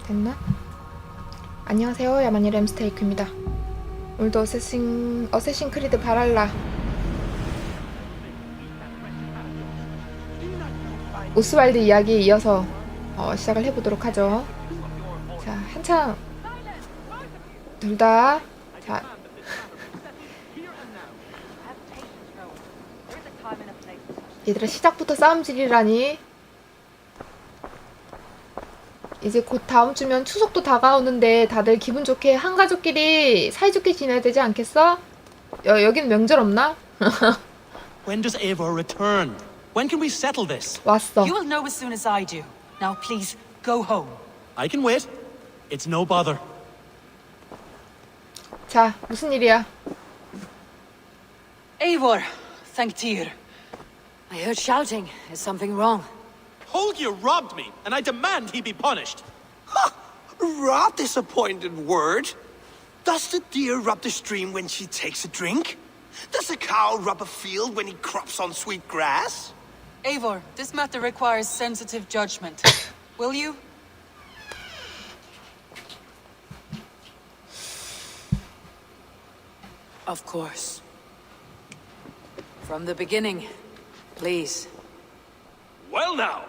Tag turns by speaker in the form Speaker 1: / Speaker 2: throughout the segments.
Speaker 1: 됐나? 안녕하세요, 야만녀의 램스테이크입니다. 오늘도 어쌔신 크리드 발할라 오스왈드 이야기에 이어서 시작을 해보도록 하죠. 자, 한참 둘 다 자 얘들아, 시작부터 싸움질이라니. 이제 곧 다음 주면 추석도 다가오는데 다들 기분 좋게 한가족끼리 사이좋게 지내야 되지 않겠어? 여긴 명절 없나?
Speaker 2: When does Eivor return? When can we settle this?
Speaker 1: 왔어.
Speaker 3: You will know as soon as I do. Now please, go home.
Speaker 2: I can wait. It's no bother.
Speaker 1: 자, 무슨 일이야?
Speaker 3: Eivor, Thanktir. I heard shouting. Is something wrong?
Speaker 2: Holger robbed me, and I demand he be punished.
Speaker 4: Ha! Robbed is a pointed word. Does the deer rub the stream when she takes a drink? Does a cow rub a field when he crops on sweet grass?
Speaker 3: Eivor, this matter requires sensitive judgment. Will you? Of course. From the beginning, please.
Speaker 5: Well now,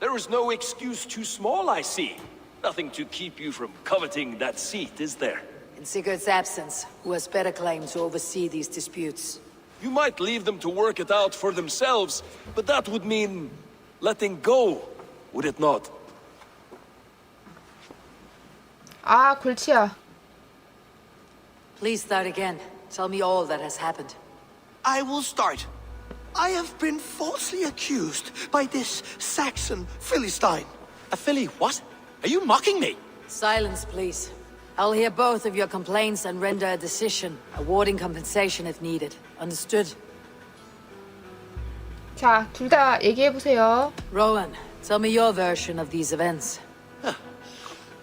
Speaker 5: there is no excuse too small, I see. Nothing to keep you from coveting that seat, is there?
Speaker 3: In Sigurd's absence, who has better claim to oversee these disputes?
Speaker 5: You might leave them to work it out for themselves, but that would mean letting go, would it not?
Speaker 1: 아, 골치야.
Speaker 3: Please start again. Tell me all that has happened.
Speaker 4: I will start. I have been falsely accused by this Saxon Philistine.
Speaker 2: A filly, what? Are you mocking me?
Speaker 3: Silence, please. I'll hear both of your complaints and render a decision, awarding compensation if needed. Understood?
Speaker 1: 자, 둘 다 얘기해보세요.
Speaker 3: Rowan, tell me your version of these events.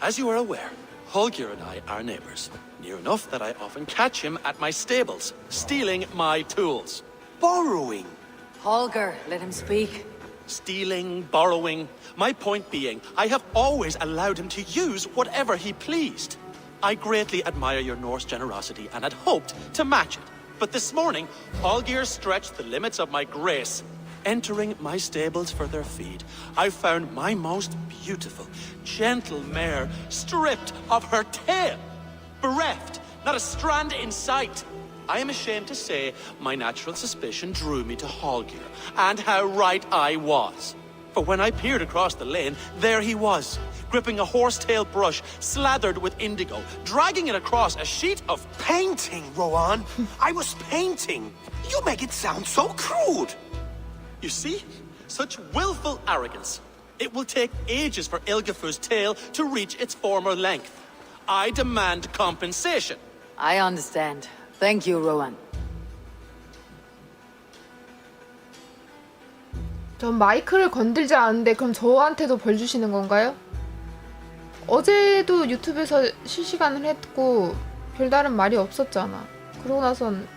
Speaker 2: As you are aware, Holger and I are neighbors. Near enough that I often catch him at my stables, stealing my tools.
Speaker 4: Borrowing.
Speaker 3: Holger, let him speak.
Speaker 2: Stealing, borrowing. My point being, I have always allowed him to use whatever he pleased. I greatly admire your Norse generosity and had hoped to match it. But this morning, Holger stretched the limits of my grace. Entering my stables for their feed, I found my most beautiful, gentle mare stripped of her tail. Bereft, not a strand in sight. I am ashamed to say my natural suspicion drew me to Holger, and how right I was. For when I peered across the lane, there he was, gripping a horsetail brush slathered with indigo, dragging it across a sheet of...
Speaker 4: Painting, Rowan. I was painting. You make it sound so crude.
Speaker 2: You see? Such willful arrogance. It will take ages for Ilgifu's tail to reach its former length. I demand compensation.
Speaker 3: I understand. Thank you, Rowan.
Speaker 1: 전 마이크를 건들지 않은데 그럼 저한테도 벌 주시는 건가요? 어제도 유튜브에서 실시간을 했고 별다른 말이 없었잖아. 그러고 나선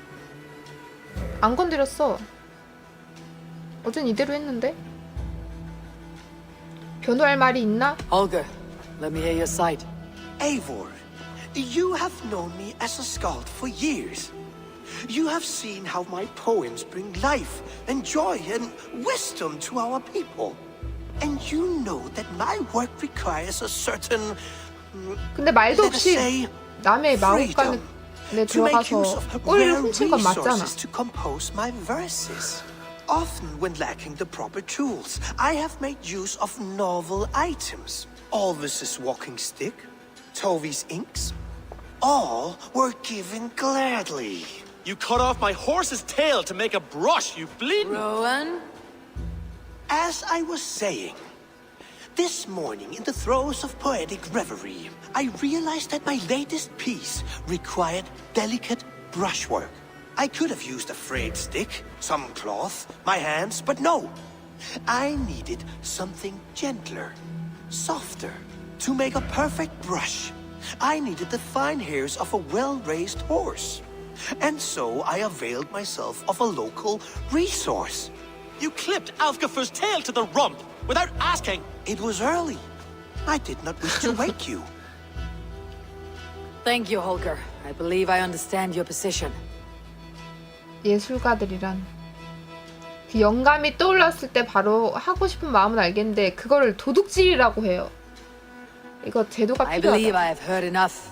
Speaker 1: 안 건드렸어. 어젠 이대로 했는데? 변호할 말이 있나?
Speaker 3: Holger, let me hear your side.
Speaker 4: Eivor, you have known me as a skald for years. You have seen how my poems bring life and joy and wisdom to our people. And you know that my work requires a certain,
Speaker 1: 근데 말도
Speaker 4: let us
Speaker 1: 없이
Speaker 4: say,
Speaker 1: 남의 마음간에
Speaker 4: freedom to make use
Speaker 1: 들어가서
Speaker 4: of
Speaker 1: 꿀을
Speaker 4: rare
Speaker 1: 훔친 건 맞잖아.
Speaker 4: resources to compose my verses. Often when lacking the proper tools, I have made use of novel items. Alvis's walking stick, Tovy's inks, all were given gladly.
Speaker 2: You cut off my horse's tail to make a brush, you bleeding...
Speaker 3: Rowan?
Speaker 4: As I was saying, this morning in the throes of poetic reverie, I realized that my latest piece required delicate brushwork. I could have used a frayed stick, some cloth, my hands, but no. I needed something gentler, softer. To make a perfect brush, I needed the fine hairs of a well-raised horse. And so I availed myself of a local resource.
Speaker 2: You clipped Alfgafu's tail to the rump. without asking.
Speaker 4: It was early. I did not wish to wake you.
Speaker 3: Thank you, Holger. I believe I understand your position.
Speaker 1: 예술가들이란 그 영감이 떠올랐을 때 바로 하고 싶은 마음은 알겠는데 그거를 도둑질이라고 해요. 이거 제도가
Speaker 3: I believe
Speaker 1: 필요하다.
Speaker 3: I have heard enough.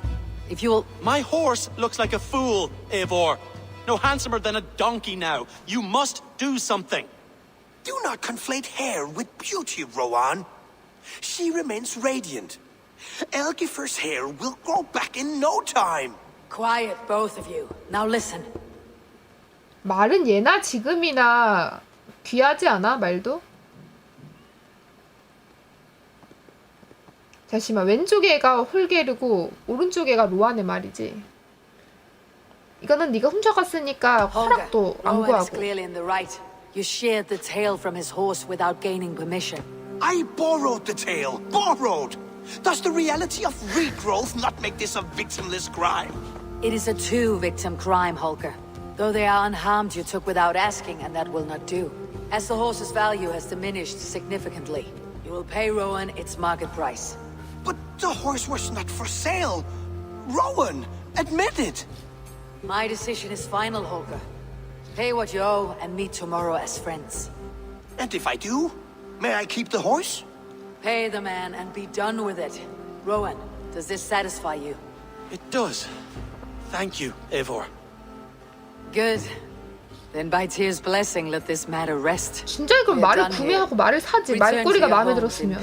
Speaker 3: If you will...
Speaker 2: My horse looks like a fool, Eivor. No handsomer than a donkey now. You must do something.
Speaker 4: Do not conflate hair with beauty, Rowan. She remains radiant. Elgifer's hair will grow back in no time.
Speaker 3: Quiet, both of you. Now listen.
Speaker 1: 말은 예나 지금이나 귀하지 않아? 말도? 잠시만, 왼쪽 애가 홀게르고 오른쪽 애가 로안의 말이지. 이거는 네가 훔쳐갔으니까 허락도 안
Speaker 3: Rowan is
Speaker 1: 구하고.
Speaker 3: clearly in the right. You sheared the tail from his horse without gaining permission.
Speaker 4: I borrowed the tail. Borrowed! Does the reality of regrowth not make this a victimless crime?
Speaker 3: It is a two-victim crime, Holger. Though they are unharmed, you took without asking, and that will not do. As the horse's value has diminished significantly, you will pay Rowan its market price.
Speaker 4: But the horse was not for sale. Rowan, admit it.
Speaker 3: My decision is final, Holger. Pay what you owe and meet tomorrow as friends.
Speaker 4: And if I do, may I keep the horse?
Speaker 3: Pay the man and be done with it. Rowan, does this satisfy you?
Speaker 2: It does. Thank you, Eivor.
Speaker 3: Good. Then by Tyr's blessing, let this matter rest.
Speaker 1: 진짜 이걸 말을 구매하고 말을 사지. 말꼬리가 마음에 들었으면.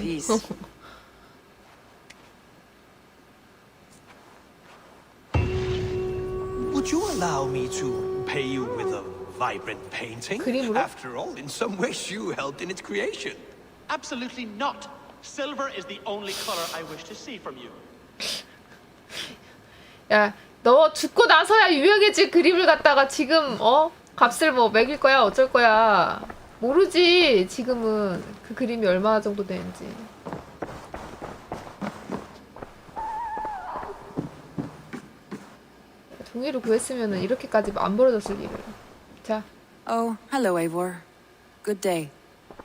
Speaker 4: Would you allow me to pay you with a vibrant painting?
Speaker 1: 그림으로?
Speaker 4: After all, in some ways you helped in its creation.
Speaker 2: Absolutely not. Silver is the only color I wish to see from you.
Speaker 1: 야, 너 죽고 나서야 유명해질 그림을 갖다가 지금 값을 뭐 매길 거야 어쩔 거야. 모르지 지금은 그 그림이 얼마 정도 되는지. 종이를 구했으면은 이렇게까지 안 벌어졌을 일을. 자.
Speaker 6: Oh, hello, Eivor. Good day.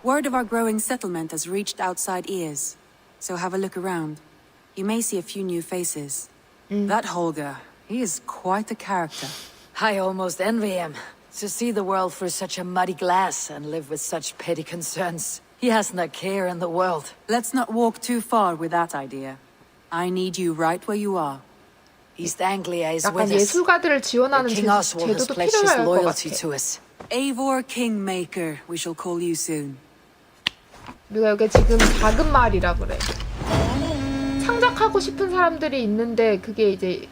Speaker 6: Word of our growing settlement has reached outside ears, so have a look around. You may see a few new faces. That Holger, he is quite a character.
Speaker 3: I almost envy him. To see the world through such a muddy glass and live with such petty concerns. He hasn't a care in the world.
Speaker 6: Let's not walk too far with that idea. I need you right where you are.
Speaker 3: East Anglia is
Speaker 1: 약간
Speaker 3: with us.
Speaker 1: 예술가들을 지원하는
Speaker 3: King Oswald has
Speaker 1: 제도도
Speaker 3: pledged his
Speaker 1: 필요할 것
Speaker 3: loyalty
Speaker 1: 같아.
Speaker 3: to us.
Speaker 6: Eivor Kingmaker, we shall call you soon.
Speaker 1: 우리가 여기 지금 작은 마을이라 그래. 창작하고 싶은 사람들이 있는데 그게 이제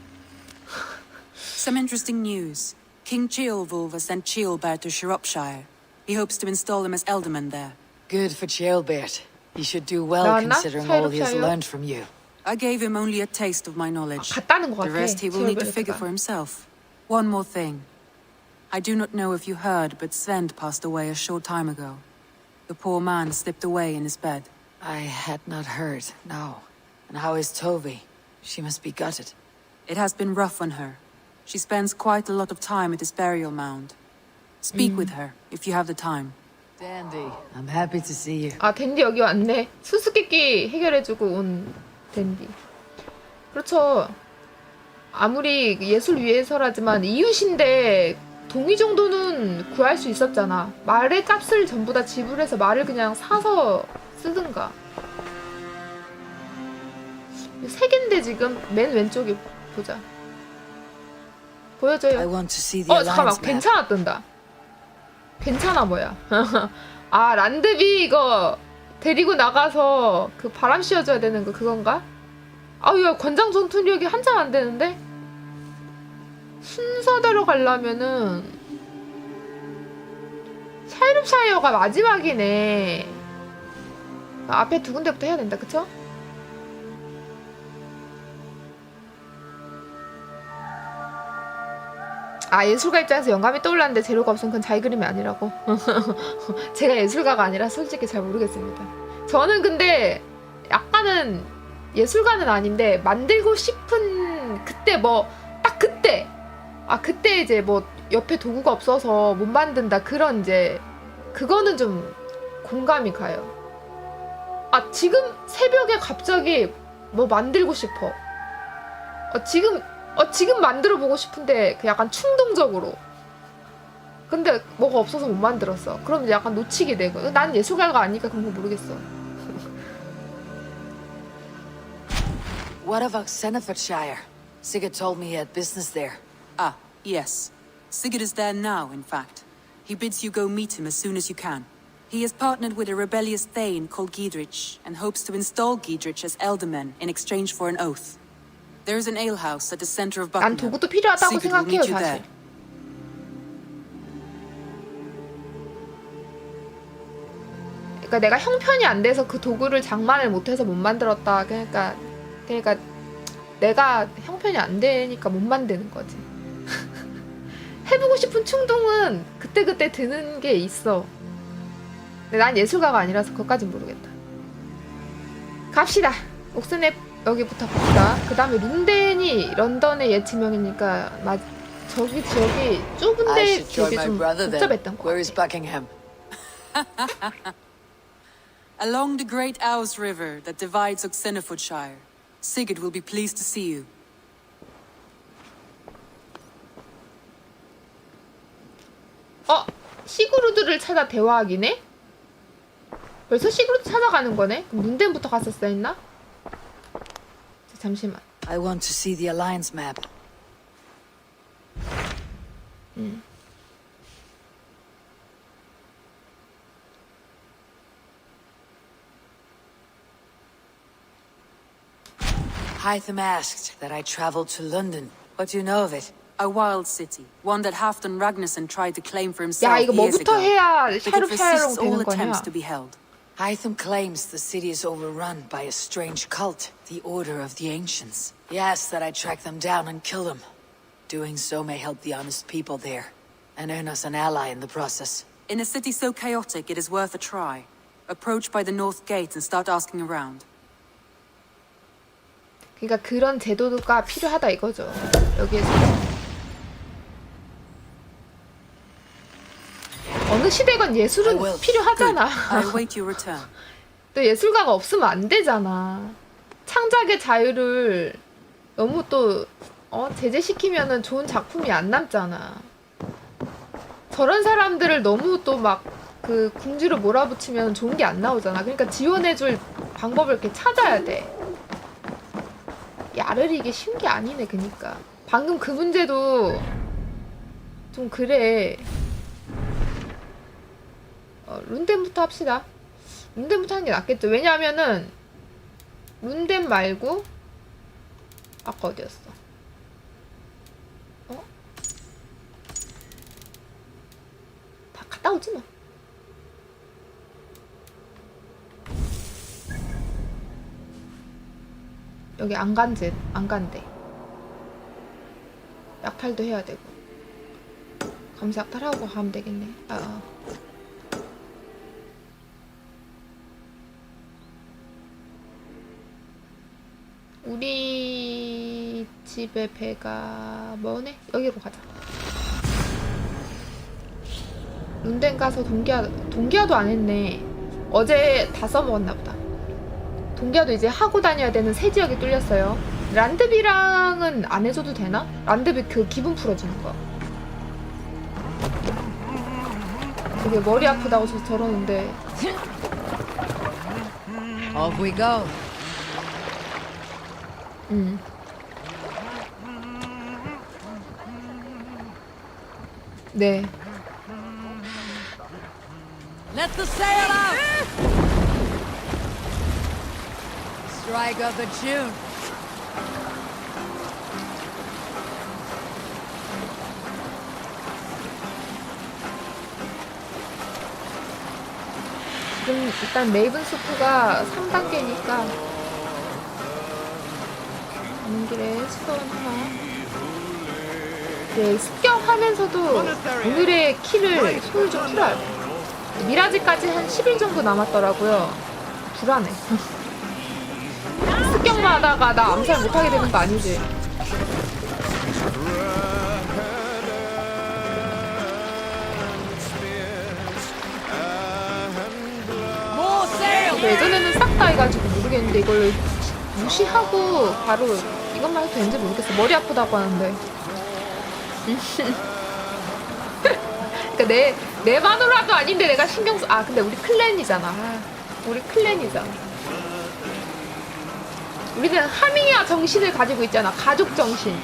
Speaker 6: Some interesting news. King Ceolwulf has sent Ceolbert to Shropshire. He hopes to install him as Elderman there.
Speaker 3: Good for Ceolbert. He should do well
Speaker 1: 나왔나?
Speaker 3: considering all he has
Speaker 1: 샤이롭샤이어?
Speaker 3: learned from you.
Speaker 6: I gave him only a taste of my knowledge.
Speaker 1: 갔다는 것
Speaker 6: The
Speaker 1: 같아.
Speaker 6: rest he will need to
Speaker 1: 지올베르트가.
Speaker 6: figure for himself. One more thing. I do not know if you heard, but Sven passed away a short time ago. The poor man slipped away in his bed.
Speaker 3: I had not heard, no. And how is Tovi? She must be gutted.
Speaker 6: It has been rough on her. She spends quite a lot of time at his burial mound. Speak with her, if you have the time.
Speaker 3: Dandy, I'm happy to see you.
Speaker 1: 아, 댄디 여기 왔네. 수수께끼 해결해주고 온 댄디. 그렇죠. 아무리 예술 위해서라지만 이웃인데 동의 정도는 구할 수 있었잖아. 말의 값을 전부 다 지불해서 말을 그냥 사서 쓰든가. 세 개인데 지금 맨 왼쪽에 보자. 보여줘요.
Speaker 3: I want to see the
Speaker 1: 잠깐만.
Speaker 3: alliance map.
Speaker 1: 괜찮아 뜬다. 괜찮아 뭐야. 아, 란드비 이거 데리고 나가서 그 바람 씌워줘야 되는 거 그건가? 아우, 야, 권장 전투력이 한참 안 되는데? 순서대로 가려면은 샤이롭샤이어가 마지막이네. 아, 앞에 두 군데부터 해야 된다, 그쵸? 아, 예술가 입장에서 영감이 떠올랐는데 재료가 없으면 그건 자기 그림이 아니라고. 제가 예술가가 아니라 솔직히 잘 모르겠습니다. 저는 근데 약간은 예술가는 아닌데 만들고 싶은 그때 뭐 딱 그때 그때 이제 뭐 옆에 도구가 없어서 못 만든다 그런 이제 그거는 좀 공감이 가요. 아 지금 새벽에 갑자기 뭐 만들고 싶어. 지금 만들어 보고 싶은데 그 약간 충동적으로. 근데 뭐가 없어서 못 만들었어. 그럼 이제 약간 놓치게 되고. 난 예술가가 아니니까 그런 거 모르겠어.
Speaker 3: What of Oxenfordshire? Sigurd told me he had business there.
Speaker 6: Ah, yes. Sigurd is there now, in fact. He bids you go meet him as soon as you can. He has partnered with a rebellious thane called Giedrich, and hopes to install Giedrich as elderman in exchange for an oath. There is an alehouse at the center of
Speaker 1: 난
Speaker 6: Buckingham.
Speaker 1: 도구도 필요하다고
Speaker 6: Sigurd will
Speaker 1: 생각해요,
Speaker 6: meet you
Speaker 1: 사실.
Speaker 6: there.
Speaker 1: 그러니까 내가 형편이 안 돼서 그 도구를 장만을 못해서 못 만들었다. 그러니까 내가 형편이 안 되니까 못 만드는 거지. 해보고 싶은 충동은 그때그때 드는 게 있어. 근데 난 예술가가 아니라서 그것까진 모르겠다. 갑시다. 옥스넵 여기부터 갑시다. 그 다음에 룬덴이 런던의 옛 지명이니까 저기 지역이
Speaker 3: I
Speaker 1: 좁은데
Speaker 3: should join
Speaker 1: 되게
Speaker 3: my
Speaker 1: 좀
Speaker 3: brother then.
Speaker 1: 복잡했던 것
Speaker 3: Where is
Speaker 1: 같아.
Speaker 3: Buckingham?
Speaker 6: Along the great Ouse River that divides Oxenfordshire, Sigurd will be pleased to see you.
Speaker 1: 시그루드를 찾아 대화하기네? 벌써 시그루드 찾아가는 거네? 그럼 룬덴부터 갔었어야 했나? 잠시만.
Speaker 3: I want to see the Alliance map. Hytham asked that I travel to London. What do you know of it?
Speaker 6: A wild city, one that Halfdan Ragnarsson tried to claim for
Speaker 1: 야,
Speaker 6: himself
Speaker 1: 이거
Speaker 6: years
Speaker 1: 뭐부터
Speaker 6: ago.
Speaker 1: 해야
Speaker 6: But it
Speaker 1: 샤룹샤롱
Speaker 6: resists all
Speaker 1: 되는 거냐?
Speaker 6: attempts to be held.
Speaker 3: Hytham claims the city is overrun by a strange cult, the Order of the Ancients. He asks that I track them down and kill them. Doing so may help the honest people there, and earn us an ally in the process.
Speaker 6: In a city so chaotic, it is worth a try. Approach by the north gate and start asking around.
Speaker 1: 그러니까 그런 제도가 필요하다 이거죠. 여기에서. 어느 시대건 예술은 필요하잖아.
Speaker 6: I await your return.
Speaker 1: 또 예술가가 없으면 안 되잖아. 창작의 자유를 너무 또 제재시키면은 좋은 작품이 안 남잖아. 저런 사람들을 너무 또 막 그 궁지로 몰아붙이면 좋은 게 안 나오잖아. 그러니까 지원해줄 방법을 이렇게 찾아야 돼. 야르리 이게 쉬운 게 아니네. 그니까 방금 그 문제도 좀 그래. 룬덴부터 합시다. 룬덴부터 하는 게 낫겠죠. 왜냐하면은 룬덴 말고 아까 어디였어? 다 갔다 오지 뭐. 여기 안 간대. 약탈도 해야 되고. 감사 약탈하고 가면 되겠네. 우리 집에 배가 뭐네? 여기로 가자. 룬덴 가서 동기화도 안 했네. 어제 다 써먹었나 보다. 동기화도 이제 하고 다녀야 되는 새 지역이 뚫렸어요. 란드비랑은 안 해줘도 되나? 란드비 그 기분 풀어주는 거. 되게 머리 아프다고 저러는데.
Speaker 3: Off we go.
Speaker 1: 네.
Speaker 3: Let the sail out! Strike up a tune.
Speaker 1: 지금 일단 레이븐스프가 3단계니까 가는 길에 스톤 하나. 네, 습격하면서도 오늘의 키를 손을 좀 풀어야 돼. 미라지까지 한 10일 정도 남았더라고요. 불안해. 습격만 하다가 나 암살 못하게 되는 거 아니지? 예전에는 싹 아프다 해가지고 모르겠는데 이걸 무시하고 바로 이것만 해도 되는지 모르겠어. 머리 아프다고 하는데. 그러니까 내 마누라도 아닌데 내가 신경 써. 아 근데 우리 클랜이잖아. 우리 클랜이잖아. 우리는 하미야 정신을 가지고 있잖아. 가족 정신.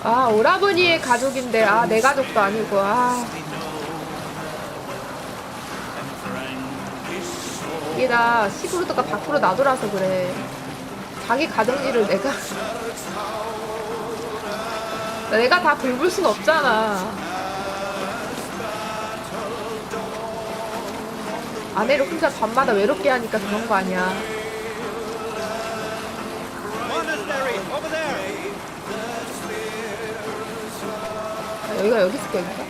Speaker 1: 아 오라버니의 가족인데 아 내 가족도 아니고 아 이게 나 시그루드가 밖으로 나돌아서 그래. 자기 가정일을 내가 다 돌볼 순 없잖아. 아내를 혼자 밤마다 외롭게 하니까 그런 거 아니야. 아, 여기가 여기 있을까 여기가?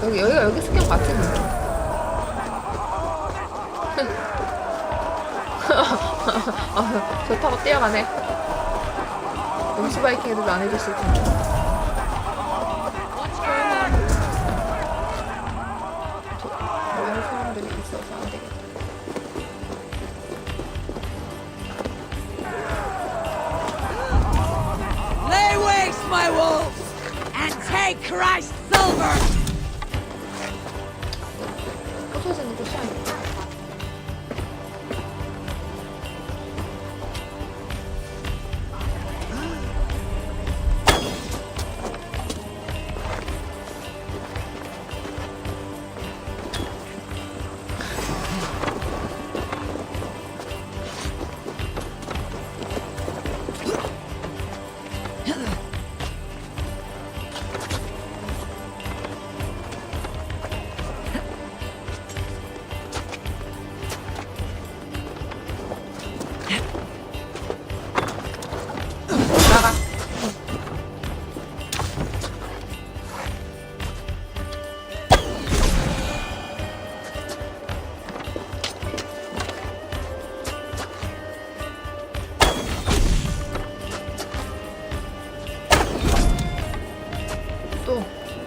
Speaker 1: 여기가 여기 습격 맞지? 좋다고 뛰어가네. 음수 바이킹 애들도 안 해줬을 텐데. 많은 사람들이 있어서 안 되겠다.
Speaker 7: Lay waste, my wolves, and take Christ's silver!
Speaker 1: 부서지는 곳이 아니야.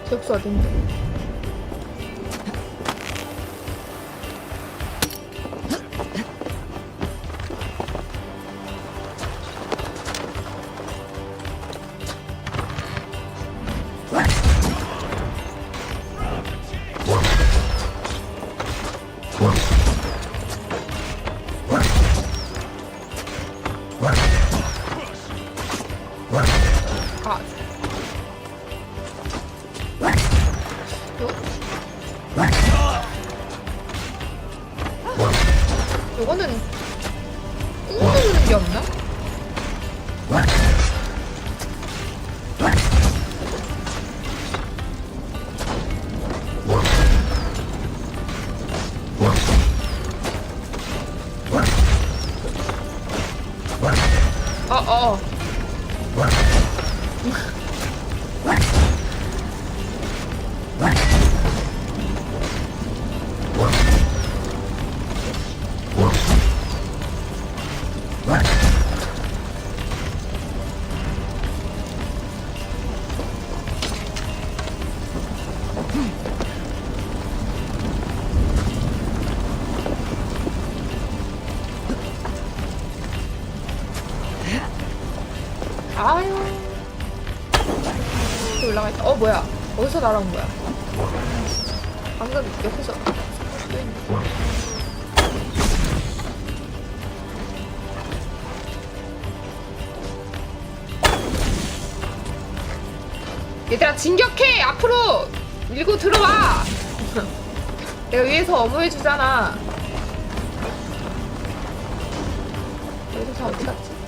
Speaker 1: 제육수 어딘데? 요거는 꾹 누르는 게 없나? 아유. 또 올라가 있다. 뭐야? 어디서 날아온 거야? 방금 옆에서 또 있네. 얘들아 진격해! 앞으로! 밀고 들어와! 내가 위에서 어무해주잖아. 여기서 다 어디 갔지?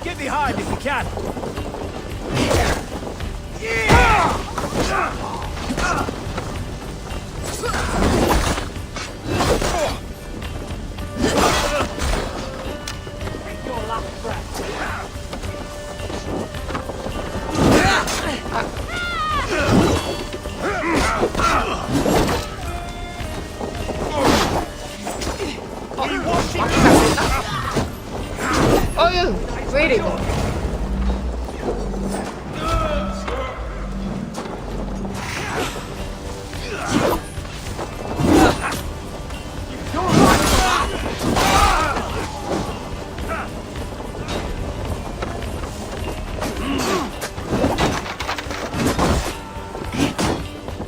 Speaker 5: Get behind if you can.
Speaker 1: 어휴, 왜 이래 이거.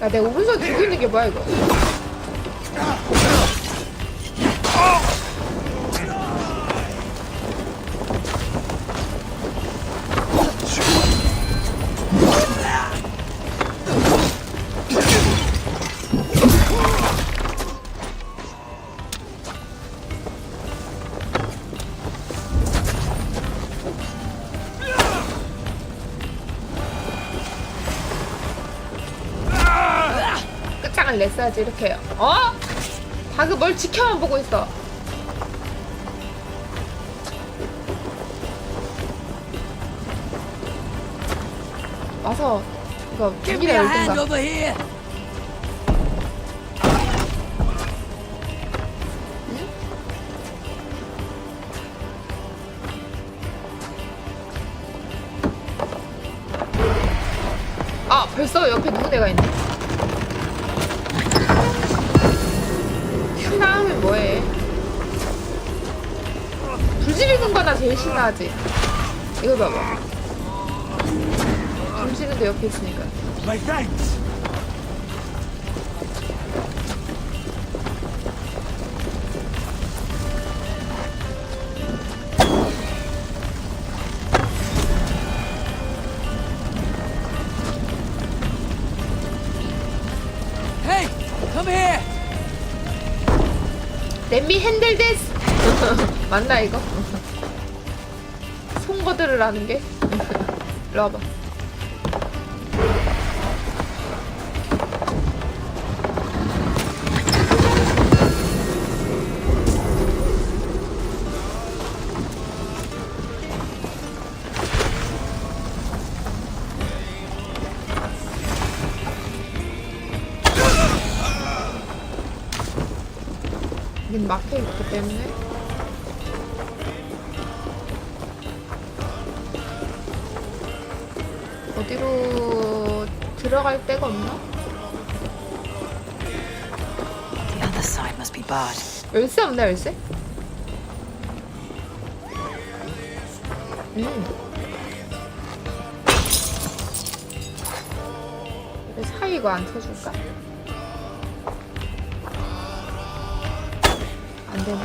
Speaker 1: 야, 내 오른손 들고 있는 게 뭐야 이거. 끝장을 냈어야지 이렇게. 어? 다그 뭘 지켜만 보고 있어. 와서 이거
Speaker 7: Give me a
Speaker 1: 무기를
Speaker 7: hand
Speaker 1: 열든가.
Speaker 7: over here.
Speaker 1: 아, 벌써 옆에 누구네가 있네. 신나하면 뭐해? 불 지르는 거나 제일 신나하지. 이거 봐봐. 불 지르는데 옆에 있으니까.
Speaker 4: My thanks.
Speaker 7: Hey, come here.
Speaker 1: Let me handle this. 맞나 이거? 송거들을 하는 게? 일로 와봐. 여긴 막혀있기 때문에 어디로 들어갈 데가 없나?
Speaker 3: The other side must be barred.
Speaker 1: 열쇠 없나 열쇠? 왜 사이 이거 안 쳐줄까? 안 되네.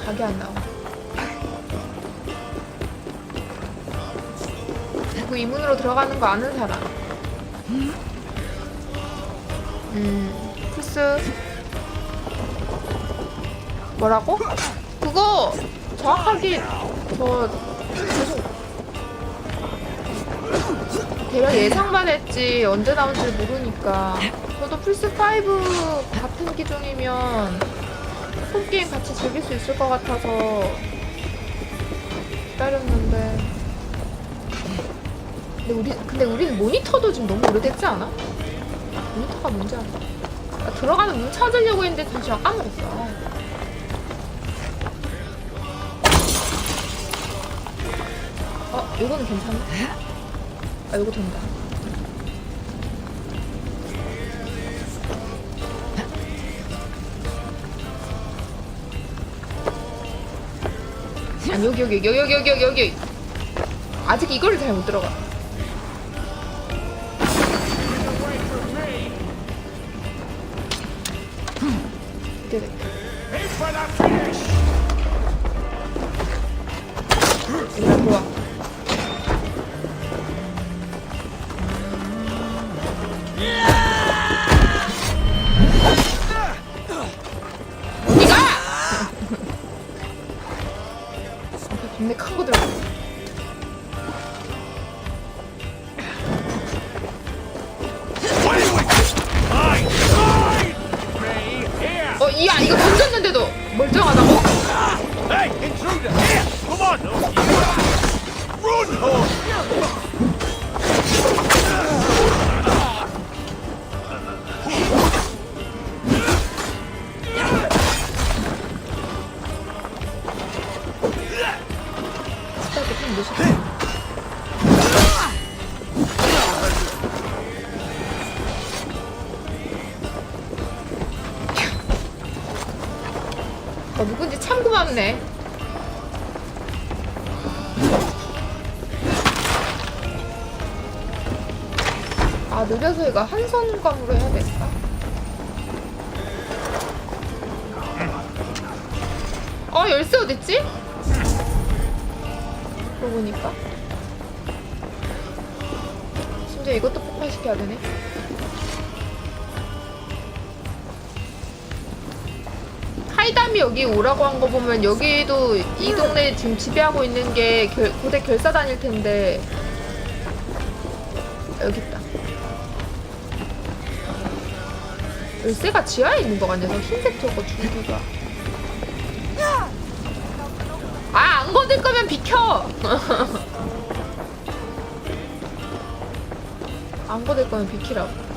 Speaker 1: 각이 안 나와. 누구 이 문으로 들어가는 거 아는 사람? 플스. 뭐라고? 그거 정확하게 저 계속 대략 예상만 했지 언제 나올지 모르니까. 저도 플스5 같은 기종이면 폰게임 같이 즐길 수 있을 것 같아서 기다렸는데. 근데 우리는 모니터도 지금 너무 오래됐지 않아? 모니터가 문제야. 나 들어가는 문 찾으려고 했는데 잠시만 까먹었어. 요거는 괜찮네. 아, 요거 된다. 아니, 여기. 아직 이거를 잘 못 들어가. 이렇게 돼. 일단 들어와. 어디가? 겁내 큰 거 들어. 야, 이거 던졌는데도 멀쩡하다고?
Speaker 5: Hey, intruder! Here! Come on! Run, horse!
Speaker 1: 누군지 참 고맙네. 아, 느려서 이거 한 손감으로 해야 될까? 열쇠 어딨지? 그러고 보니까 심지어 이것도 폭발시켜야 되네. 하이담이 여기 오라고 한 거 보면 여기도 이 동네 지금 지배하고 있는 게 고대 결사단일 텐데. 여기 있다. 열쇠가 지하에 있는 거 같냐? 저 흰색 저거 줄기가. 아, 안 거들 거면 비켜! 안 거들 거면 비키라고.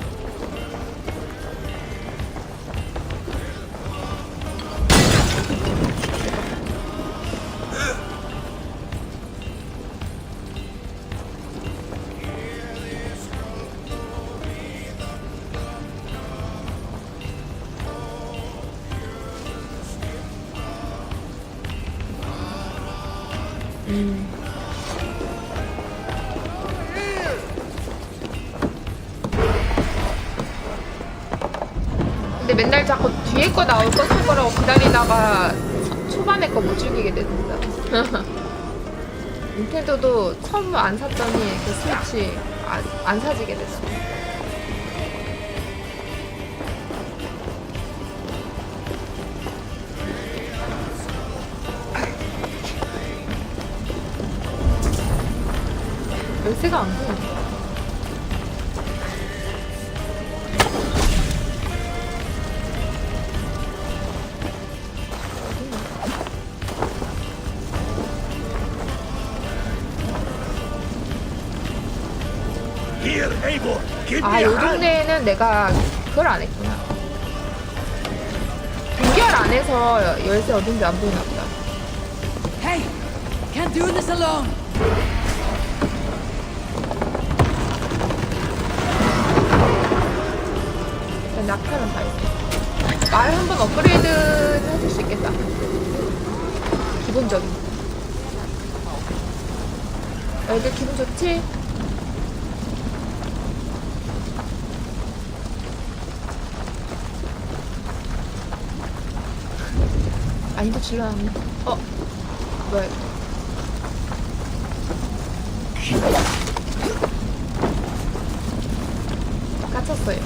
Speaker 1: 근데 맨날 자꾸 뒤에 거 나올 거 살 거라고 기다리다가 초반에 거 못 즐기게 된다. 닌텐도도 처음 안 샀더니 그 스위치 안 사지게 됐어. 열쇠가 안 보여. 아, 요 동네에는 내가 그걸 안 했구나. 동결 안 해서 열쇠 어딘지 안 보이나 보다.
Speaker 7: Hey, can't do this alone.
Speaker 1: 낙타는 다 있어. 말 한번 업그레이드는 해줄 수 있겠다. 기본적인. 애들 기분 좋지? 아니도 질러놨네. 뭐야 이거. 갇혔어요.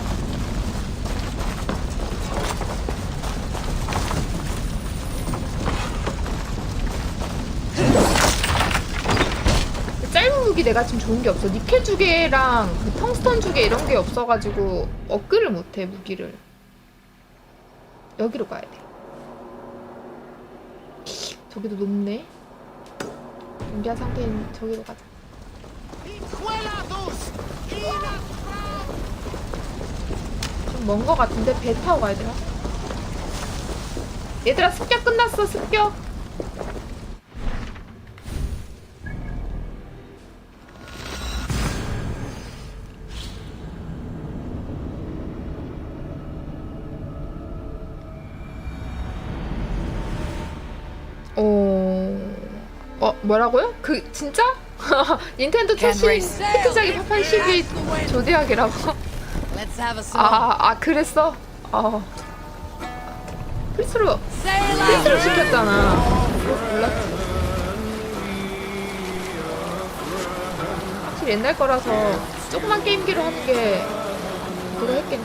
Speaker 1: 짧은 무기 내가 지금 좋은 게 없어. 니켈 2개랑 그 텅스턴 2개 이런 게 없어가지고 업글을 못해 무기를. 여기로 가야 돼. 저기도 높네. 준비한 상태인 저기로 가자. 좀 먼 거 같은데 배 타고 가야 되나? 얘들아 습격 끝났어. 습격. 뭐라고요? 그 진짜? 닌텐도 최신 히트작이 파판 12 조디악이라고?
Speaker 7: Let's have a song.
Speaker 1: 그랬어? 필수로 시켰잖아. 몰랐지. 확실히 옛날 거라서 조그만 게임기로 하는 게 그거 했겠네.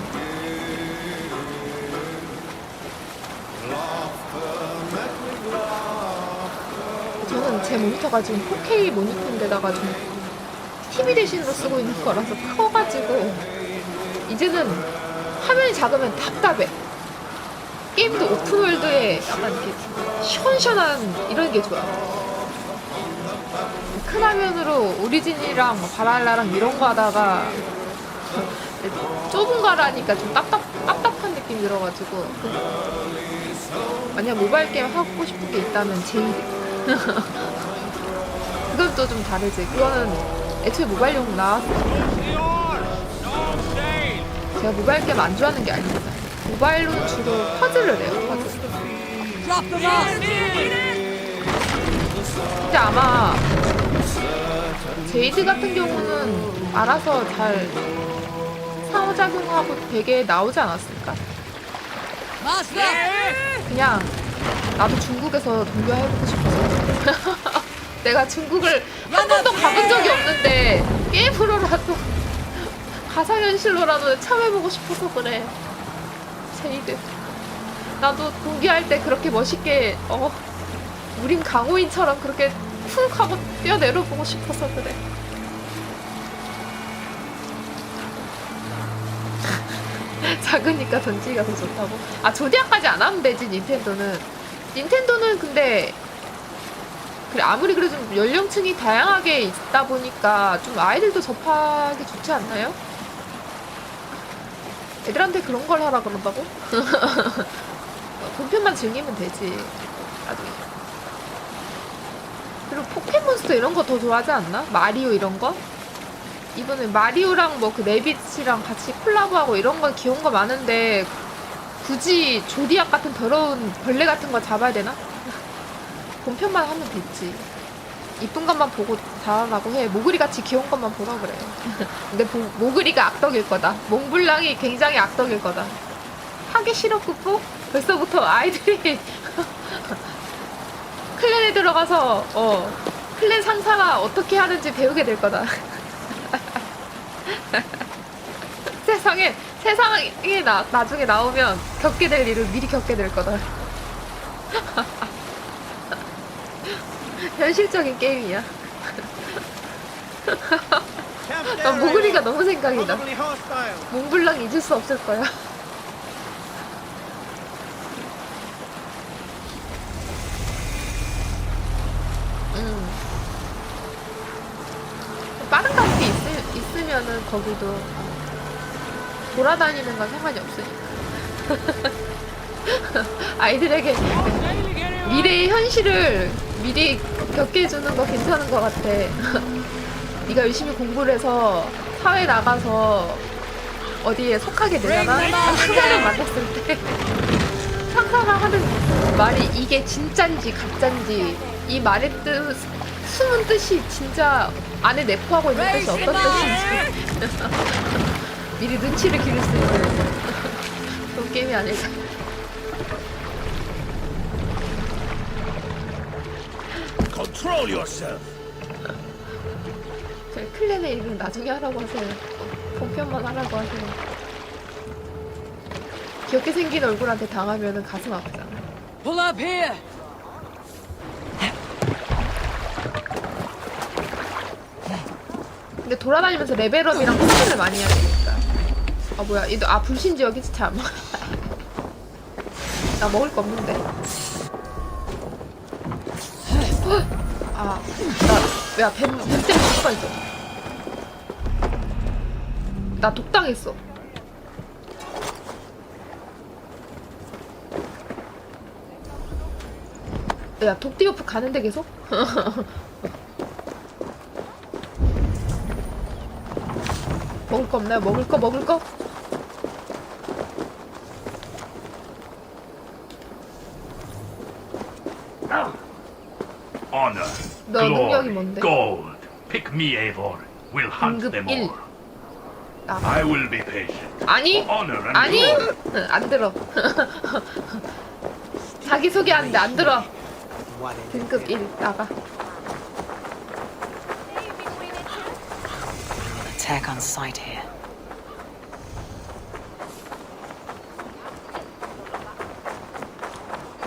Speaker 1: 저는 제 모니터가 지금 4K 모니터인데다가 좀 TV 대신으로 쓰고 있는 거라서 커가지고 이제는 화면이 작으면 답답해. 게임도 오픈월드에 약간 이렇게 시원시원한 이런 게 좋아. 큰 화면으로 오리진이랑 뭐 바랄라랑 이런 거 하다가 좁은 거라 하니까 좀 답답한 느낌이 들어가지고 만약 모바일 게임 하고 싶은 게 있다면 제이드. 그건 또 좀 다르지. 그거는 애초에 모바일용 나왔어. 제가 모바일 게임 안 좋아하는 게 아닙니다. 모바일로는 주로 퍼즐을 해요. 퍼즐.
Speaker 7: drop them off.
Speaker 1: 근데 아마 제이드 같은 경우는 알아서 잘 상호작용하고 되게 나오지 않았을까?
Speaker 7: Master!
Speaker 1: 그냥 나도 중국에서 동교해보고 싶어서 내가 중국을 한 번도 가본 적이 없는데 게임으로라도 가상현실로라도 참여해보고 싶어서 그래. 제이드 나도 동기할 때 그렇게 멋있게 우린 강호인처럼 그렇게 훅 하고 뛰어내려보고 싶어서 그래. 작으니까 던지기가 더 좋다고? 아 조디아까지 안 하면 되지 닌텐도는 근데 그래 아무리 그래도 좀 연령층이 다양하게 있다 보니까 좀 아이들도 접하기 좋지 않나요? 애들한테 그런 걸 하라 그런다고? 본편만 즐기면 되지. 나중에. 그리고 포켓몬스터 이런 거 더 좋아하지 않나? 마리오 이런 거? 이번에 마리오랑 뭐 그 레빗이랑 같이 콜라보하고 이런 거 귀여운 거 많은데 굳이 조디악 같은 더러운 벌레 같은 거 잡아야 되나? 본편만 하면 됐지. 이쁜 것만 보고 자라라고 해. 모그리 같이 귀여운 것만 보라 그래. 근데 모그리가 악덕일 거다. 몽블랑이 굉장히 악덕일 거다. 하기 싫었고 벌써부터 아이들이 클랜에 들어가서 클랜 상사가 어떻게 하는지 배우게 될 거다. 세상에 나중에 나오면 겪게 될 일을 미리 겪게 될 거다. 현실적인 게임이야. 나 모그리가 너무 생각이다. 몽블랑 잊을 수 없을 거야. 빠른 감기 있으면은 거기도 돌아다니는 건 상관이 없으니까. 아이들에게 미래의 현실을 미리 겪게 해주는 거 괜찮은 것 같아. 네가 열심히 공부를 해서 사회 나가서 어디에 속하게 되잖아. 상사를 만났을 때 상사가 하는 말이 이게 진짠지 가짠지 이 말의 뜻 숨은 뜻이 진짜 안에 내포하고 있는 뜻이 어떤 뜻인지 미리 눈치를 기를 수 있는 그런 게임이 아닐까.
Speaker 5: Control yourself.
Speaker 1: 저희 클랜의 일은 나중에 하라고 하세요. 본편만 하라고 하세요. 귀엽게 생긴 얼굴한테 당하면은 가슴 아프잖아.
Speaker 7: Pull up here.
Speaker 1: 근데 돌아다니면서 레벨업이랑 포션을 많이 해야 되니까. 아 뭐야 얘도 불신지역이지 참. 나 먹을 거 없는데. 뱀 때문에 죽을 뻔했어. 나 독당했어. 야 독디오프 가는데 계속? 먹을 거 없나요? 먹을 거?
Speaker 8: Honor,
Speaker 1: 너 능력이
Speaker 8: glory,
Speaker 1: 뭔데?
Speaker 8: gold. Pick me, Eivor. We'll hunt
Speaker 1: 등급
Speaker 8: them
Speaker 1: 1.
Speaker 8: all. I will be patient.
Speaker 1: 아니?
Speaker 8: Honor and
Speaker 1: 아니?
Speaker 8: glory.
Speaker 1: 응, 안 들어. 자기소개하는데 안 들어. 등급 1 나가.
Speaker 3: Attack on sight here.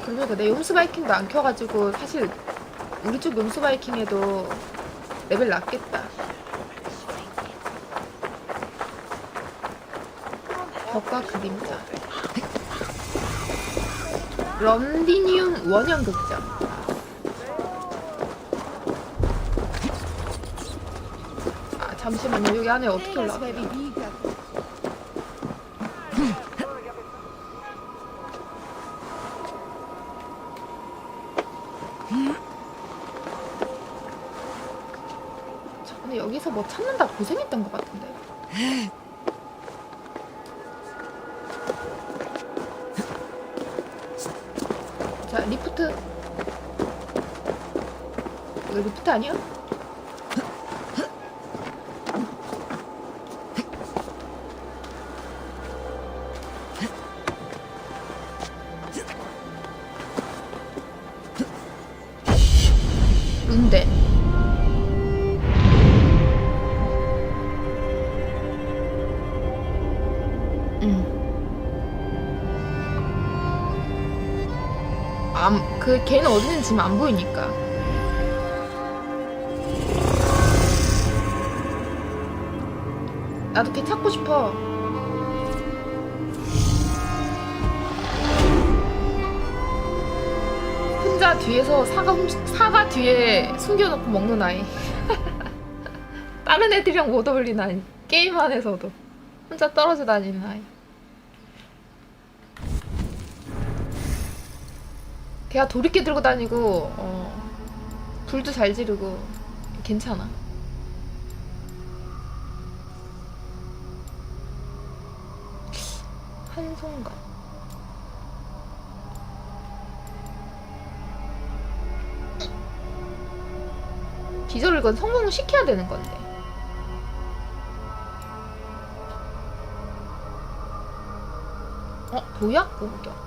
Speaker 1: 그러니까 내 욤스 바이킹도 안 켜가지고 사실 우리 쪽 욤스 바이킹에도 레벨 낮겠다. 벽과 그림자. 런디니움 원형 극장. 아 잠시만요. 여기 안에 어떻게 올라가? 저번에 여기서 뭐 찾는다 고생했던 것 같은데. 자, 리프트. 이거 리프트 아니야? 룬덴. 걔는 어디 있는지 지금 안 보이니까. 나도 걔 찾고 싶어. 혼자 뒤에서 사과 뒤에 숨겨놓고 먹는 아이. 다른 애들이랑 못 어울리는 아이. 게임 안에서도 혼자 떨어져 다니는 아이. 걔가 도리깨 들고 다니고 불도 잘 지르고 괜찮아. 한송가. 기절을 이건 성공을 시켜야 되는 건데. 도약 공격.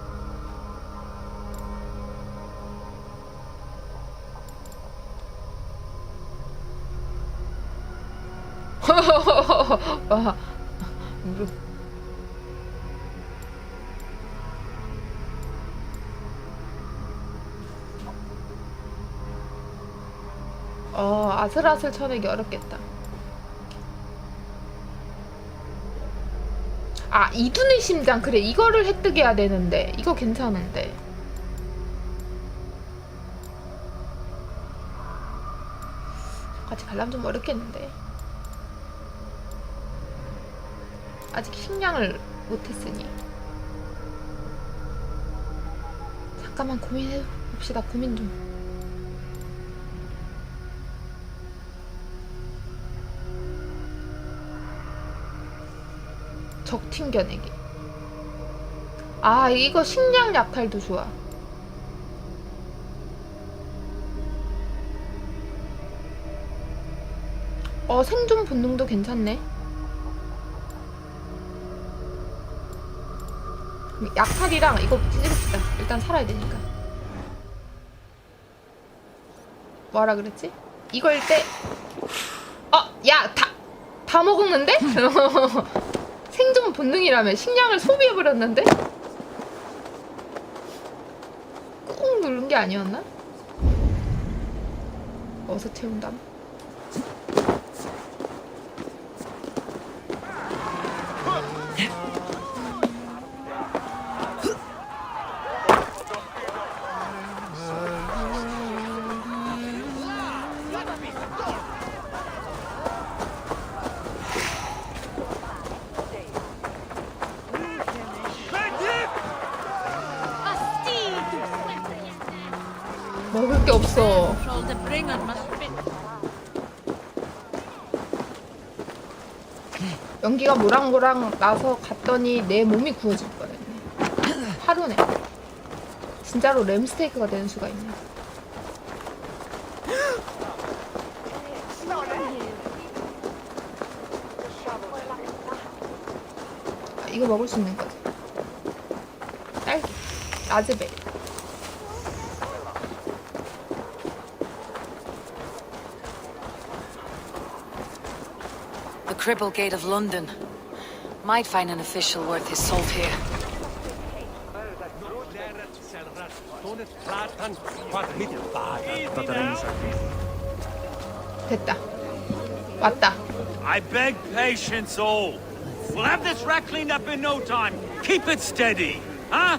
Speaker 1: 와, 무릎. 아슬아슬 쳐내기 어렵겠다. 아, 이두의 심장. 그래, 이거를 획득해야 되는데. 이거 괜찮은데. 같이 가려면 좀 어렵겠는데. 아직 식량을 못했으니. 잠깐만 고민해봅시다. 고민 좀. 적 튕겨내기. 아, 이거 식량 약탈도 좋아. 생존 본능도 괜찮네. 약탈이랑 이거 찢읍시다. 일단 살아야 되니까. 뭐라 그랬지? 이걸 때 야! 다 먹었는데? 생존 본능이라며. 식량을 소비해버렸는데? 꾹 누른 게 아니었나? 어서 채운다. 먹을 게 없어. 연기가 모락모락 나서 갔더니 내 몸이 구워질 뻔했네. 하루네. 진짜로 램스테이크가 되는 수가 있네. 이거 먹을 수 있는 거지. 딸기, 라즈베리.
Speaker 3: The Cripple Gate of London. Might find an official worth his salt here.
Speaker 1: 됐다. 왔다.
Speaker 9: I beg patience, all. We'll have this wreck cleaned up in no time. Keep it steady, huh?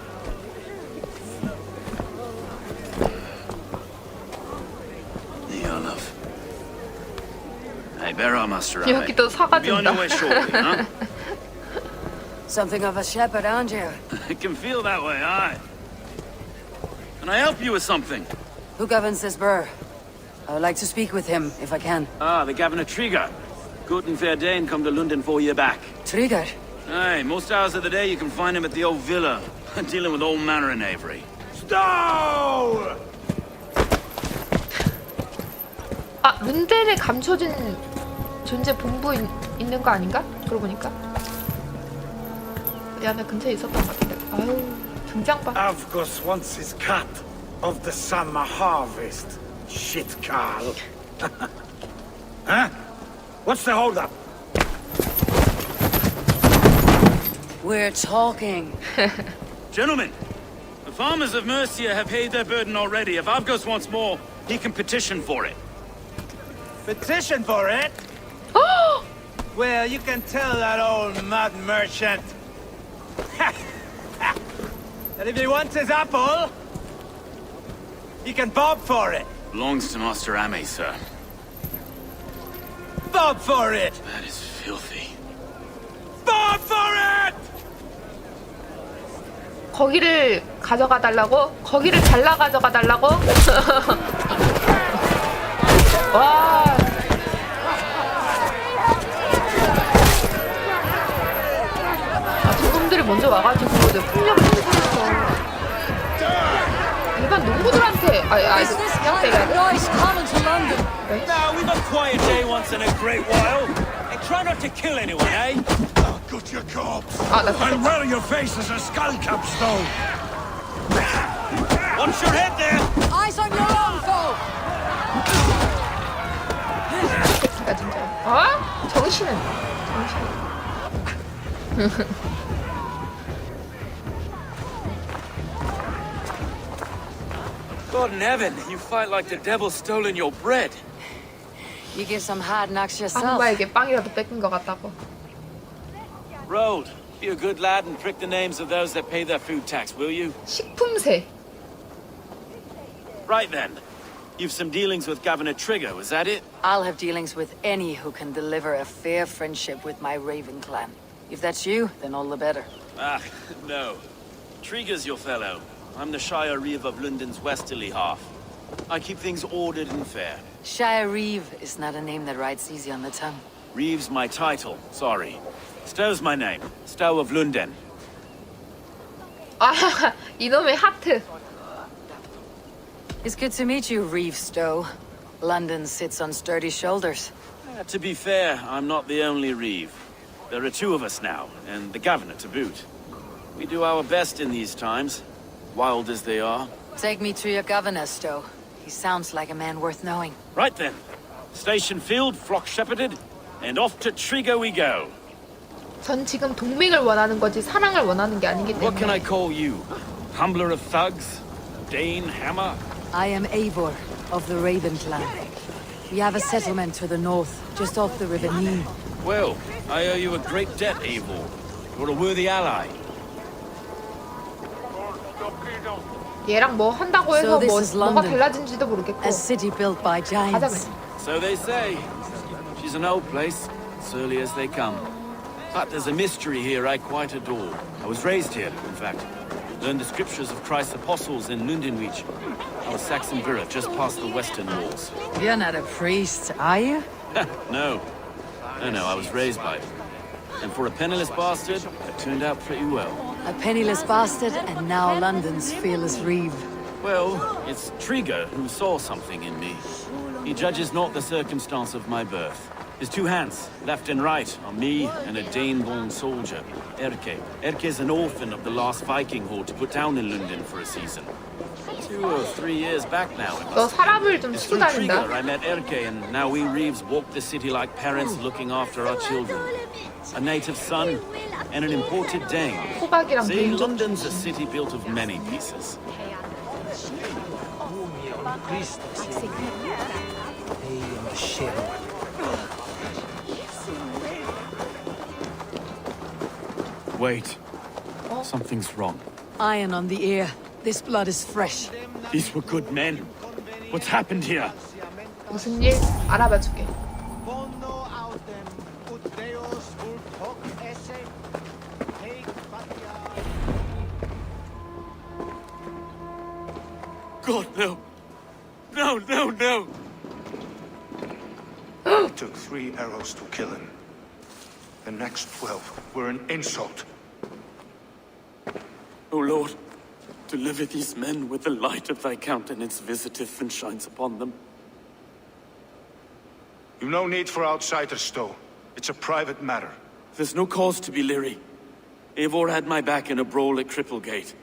Speaker 9: Hey, bear our master eye.
Speaker 1: 여기 또 사과
Speaker 9: Be on your
Speaker 1: 준다.
Speaker 9: way shortly, huh?
Speaker 3: Something of a shepherd, aren't you?
Speaker 9: It can feel that way, aye. Can I help you with something?
Speaker 3: Who governs this burr? I would like to speak with him, if I can.
Speaker 9: Ah, the Governor Trigger. Good and fair Dane come to London 4 year back.
Speaker 3: Trigger?
Speaker 9: Aye, most hours of the day you can find him at the old villa, dealing with all manner in Avery. Stow!
Speaker 1: 아, 룬덴에 감춰진 존재 본부 있는 거 아닌가? 그러고 보니까 어디 하나 근처에 있었던 것 같은데. 아유, 등장봐.
Speaker 9: Avgos wants his cut of the summer harvest. Shit, Carl. Huh? What's the holdup?
Speaker 3: We're talking.
Speaker 9: Gentlemen, the farmers of Mercia have paid their burden already. If Avgos wants more, he can petition for it. Petition for it? Well, you can tell that old mud merchant that if he wants his apple, he can bob for it.
Speaker 5: Belongs to Master Ame, sir.
Speaker 9: Bob for it!
Speaker 5: That is filthy.
Speaker 9: Bob for it!
Speaker 1: 거기를 가져가 달라고? 거기를 잘라 가져가 달라고? 와. 아, 저놈들이 먼저 와가지고 내 폭력 행사해서 일반 농부들한테 그냥 때려야 돼?
Speaker 9: Now, we've a quiet day once in a great while. And try not to kill anyone, eh?
Speaker 8: I'll gut your corpse.
Speaker 1: 아, 나
Speaker 8: And wear your face as a skull capstone.
Speaker 9: Watch your head there!
Speaker 3: Eyes on your own foe!
Speaker 1: 새끼가 진짜. 어? 정신은.
Speaker 5: God in heaven, you fight like the devil's stolen your bread.
Speaker 3: You give some hard knocks yourself.
Speaker 1: 악마에게 빵이라도 뺏긴 것 같다고.
Speaker 5: Road, be a good lad and prick the names of those that pay their food tax, will you?
Speaker 1: 식품세.
Speaker 5: Right then. You've some dealings with Governor Trigger, is that it?
Speaker 3: I'll have dealings with any who can deliver a fair friendship with my Raven clan. If that's you, then all the better.
Speaker 5: Ah, no. Trigger's your fellow. I'm the Shire Reeve of London's westerly half. I keep things ordered and fair.
Speaker 3: Shire Reeve is not a name that rides easy on the tongue.
Speaker 5: Reeve's my title, sorry. Stow's my name. Stow of London.
Speaker 1: 아, 이놈의 하트.
Speaker 3: It's good to meet you, Reeve Stowe. London sits on sturdy shoulders.
Speaker 5: To be fair, I'm not the only Reeve. There are two of us now, and the governor to boot. We do our best in these times, wild as they are.
Speaker 3: Take me to your governor, Stowe. He sounds like a man worth knowing.
Speaker 5: Right then. Station field, flock shepherded, and off to Trigo we go.
Speaker 1: 전 지금 동맹을 원하는 거지 사랑을 원하는 게 아니기
Speaker 5: What can I
Speaker 1: 때문에.
Speaker 5: call you? Humbler of thugs? Dane Hammer?
Speaker 3: I am Eivor, of the Raven clan. We have a settlement to the north, just off the River Nene.
Speaker 5: Well, I owe you a great debt, Eivor. You're a worthy ally.
Speaker 1: 얘랑 뭐 한다고 해서
Speaker 3: So this
Speaker 1: 뭐
Speaker 3: is
Speaker 1: 뭐가
Speaker 3: London.
Speaker 1: 달라진지도 모르겠고.
Speaker 3: A city built by
Speaker 1: 가자
Speaker 3: giants.
Speaker 1: 그냥.
Speaker 5: So they say. She's an old place, surly as they come. But there's a mystery here I quite adore. I was raised here, in fact. Learned the scriptures of Christ's apostles in Lundenreach. Our Saxon Borough, just past the western walls.
Speaker 3: You're not a priest, are you?
Speaker 5: No. No, I was raised by them. And for a penniless bastard, it turned out pretty well.
Speaker 3: A penniless bastard, and now London's fearless Reeve.
Speaker 5: Well, it's Trigger who saw something in me. He judges not the circumstance of my birth. His two hands, left and right, are me and a Dane-born soldier, Erke. Erke's an orphan of the last Viking horde put down in London for a season. 2 or 3 years back now.
Speaker 1: 너 사람을 좀
Speaker 5: It's
Speaker 1: 치고
Speaker 5: through Trigger
Speaker 1: 다닌다.
Speaker 5: I met Erke, and now we Reeves walk the city like parents looking after our children. A native son and an imported Dane.
Speaker 1: 호박이랑
Speaker 5: See,
Speaker 1: 불족.
Speaker 5: London's a city built of many pieces. Wait. Something's wrong.
Speaker 3: Iron on the ear. This blood is fresh.
Speaker 5: These were good men. What's happened here?
Speaker 1: 무슨 일 알아봐 줄게.
Speaker 5: God, no. No.
Speaker 8: It took 3 arrows to kill him. The next 12 were an insult.
Speaker 5: Oh, Lord. Deliver these men with the light of thy countenance visiteth and shines upon them.
Speaker 8: You've no need for outsiders, though. It's a private matter.
Speaker 5: There's no cause to be leery. Eivor had my back in a brawl at Cripplegate.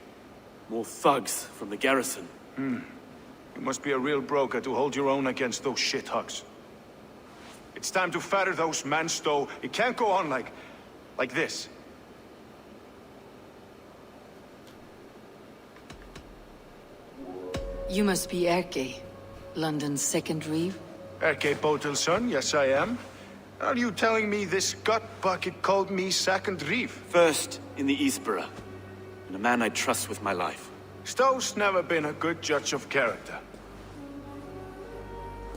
Speaker 5: More thugs from the garrison.
Speaker 8: You must be a real broker to hold your own against those shithugs. It's time to fetter those men, Stowe. It can't go on like this.
Speaker 3: You must be Erke, London's second reeve.
Speaker 8: Erke Botel's son, yes I am. Are you telling me this gut bucket called me second reef?
Speaker 5: First in the Eastborough, and a man I trust with my life.
Speaker 8: Stowe's never been a good judge of character.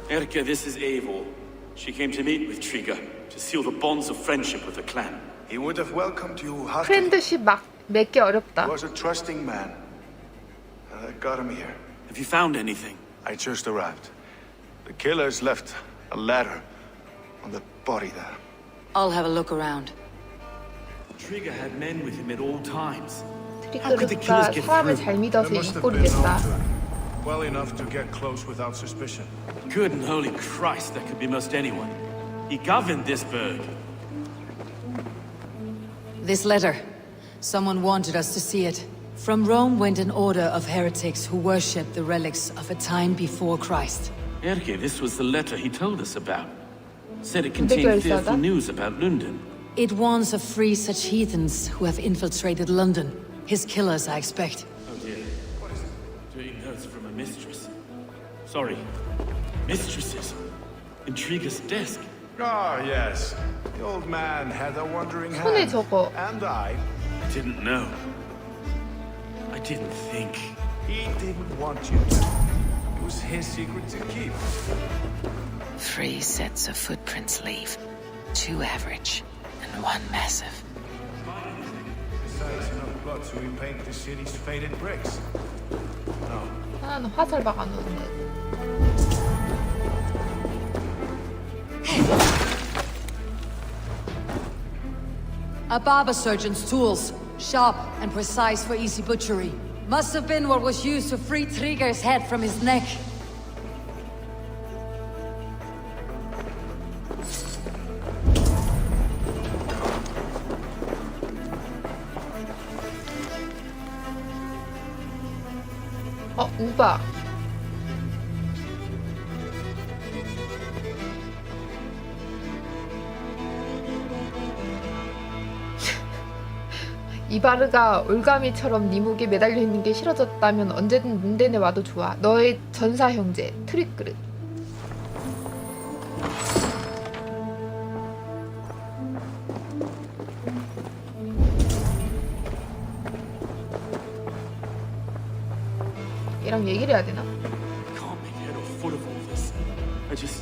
Speaker 5: Erke, this is Eivor. She came to meet with Triga, to seal the bonds of friendship with the clan.
Speaker 8: He would have welcomed you heartily.
Speaker 1: 프렌드십 막 맺기 어렵다.
Speaker 8: He was a trusting man. I got him here.
Speaker 5: Have you found anything?
Speaker 8: I just arrived. The killers left a letter on the body there.
Speaker 3: I'll have a look around.
Speaker 5: Triga had men with him at all times. How could the killers
Speaker 1: 트리크가
Speaker 5: get
Speaker 1: 사람을
Speaker 5: through?
Speaker 1: 잘 믿어서
Speaker 8: There
Speaker 1: 이
Speaker 8: must have
Speaker 1: 꼴이
Speaker 8: been
Speaker 1: 됐다.
Speaker 8: well enough to get close without suspicion.
Speaker 5: Good and holy Christ, that could be most anyone. He governed this burg.
Speaker 3: This letter. Someone wanted us to see it. From Rome went an order of heretics who worshipped the relics of a time before Christ.
Speaker 5: Erke, this was the letter he told us about. Said it
Speaker 1: 근데
Speaker 5: contained
Speaker 1: 결사다?
Speaker 5: fearful news about London.
Speaker 3: It warns of free such heathens who have infiltrated London. His killers, I expect.
Speaker 5: Oh dear. What is it? Doing notes from a mistress. Sorry. Mistresses. Intriga's desk.
Speaker 8: Ah, yes. The old man had a wandering
Speaker 1: 손에
Speaker 8: hand.
Speaker 1: 저거.
Speaker 8: And I.
Speaker 5: Didn't know. I didn't think.
Speaker 8: He didn't want you to. It was his secret to keep.
Speaker 10: 3 sets of footprints leave. 2 average, and 1 massive.
Speaker 8: Besides enough blood to repaint the city's faded bricks. No.
Speaker 1: 하나는 화살 박아놓는
Speaker 3: A barber surgeon's tools. Sharp and precise for easy butchery. Must have been what was used to free Triga's head from his neck.
Speaker 1: 우박. 이바르가 올가미처럼 네 목에 매달려 있는 게 싫어졌다면 언제든 문덴에 와도 좋아. 너의 전사 형제 트리크르. 얘랑 얘기를 해야 되나?
Speaker 5: Can't make head or foot of all this. I just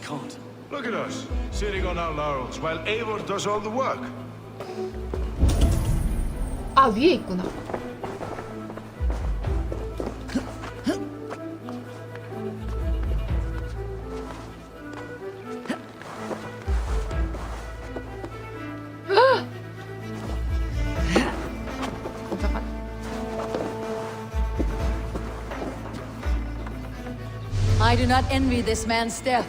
Speaker 5: can't.
Speaker 8: Look at us, sitting on our laurels while Eivor does all the work.
Speaker 1: 아, 위에 있구나.
Speaker 3: I do not envy this man's death.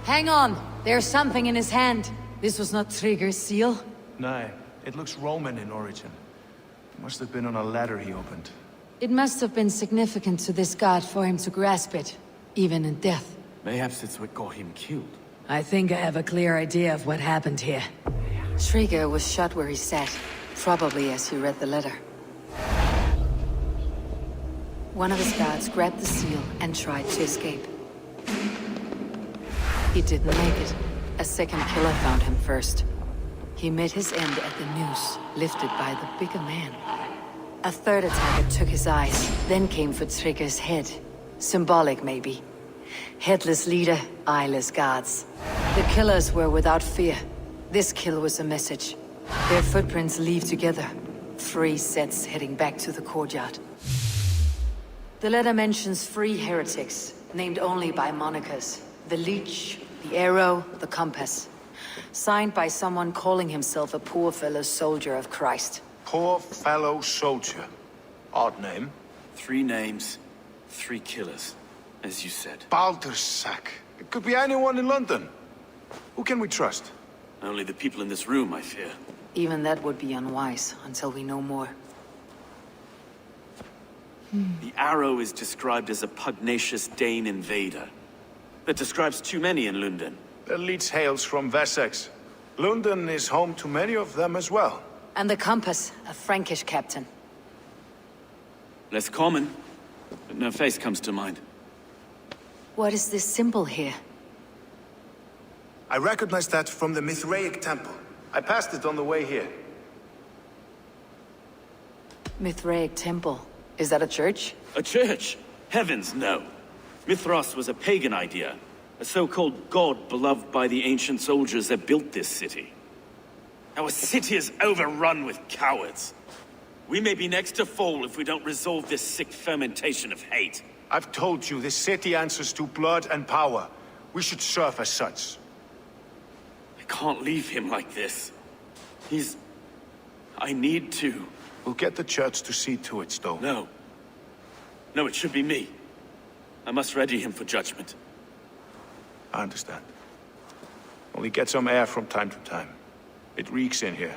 Speaker 3: Hang on, there's something in his hand. This was not Trigger's seal.
Speaker 8: Nay, it looks Roman in origin. It must have been on a ladder he opened.
Speaker 3: It must have been significant to this god for him to grasp it, even in death.
Speaker 5: Mayhaps it's what got him killed.
Speaker 3: I think I have a clear idea of what happened here.
Speaker 10: Trigger was shot where he sat, probably as he read the letter.
Speaker 3: One of his guards grabbed the seal and tried to escape. He didn't make it. A second killer found him first. He met his end at the noose, lifted by the bigger man. A third attacker took his eyes, then came for Trigger's head. Symbolic, maybe. Headless leader, eyeless guards. The killers were without fear. This kill was a message. Their footprints leave together. 3 sets heading back to the courtyard. The letter mentions 3 heretics, named only by monikers. The Leech, the Arrow, the Compass. Signed by someone calling himself a poor fellow soldier of Christ.
Speaker 8: Poor fellow soldier. Odd name.
Speaker 5: 3 names, 3 killers, as you said.
Speaker 8: Baldersack. It could be anyone in London. Who can we trust?
Speaker 5: Only the people in this room, I fear.
Speaker 3: Even that would be unwise until we know more.
Speaker 5: The Arrow is described as a pugnacious Dane invader. That describes too many in London.
Speaker 8: The leech hails from Wessex. London is home to many of them as well.
Speaker 3: And the Compass, a Frankish captain.
Speaker 5: Less common, but no face comes to mind.
Speaker 3: What is this symbol here?
Speaker 8: I recognize that from the Mithraic temple. I passed it on the way here.
Speaker 3: Mithraic temple. Is that a church?
Speaker 5: A church? Heavens, no. Mithras was a pagan idea. A so-called god beloved by the ancient soldiers that built this city. Our city is overrun with cowards. We may be next to fall if we don't resolve this sick fermentation of hate.
Speaker 8: I've told you, this city answers to blood and power. We should serve as such.
Speaker 5: I can't leave him like this. I need to.
Speaker 8: We'll get the church to see to it, Stowe.
Speaker 5: No. No, it should be me. I must ready him for judgment.
Speaker 8: I understand. Only get some air from time to time. It reeks in here.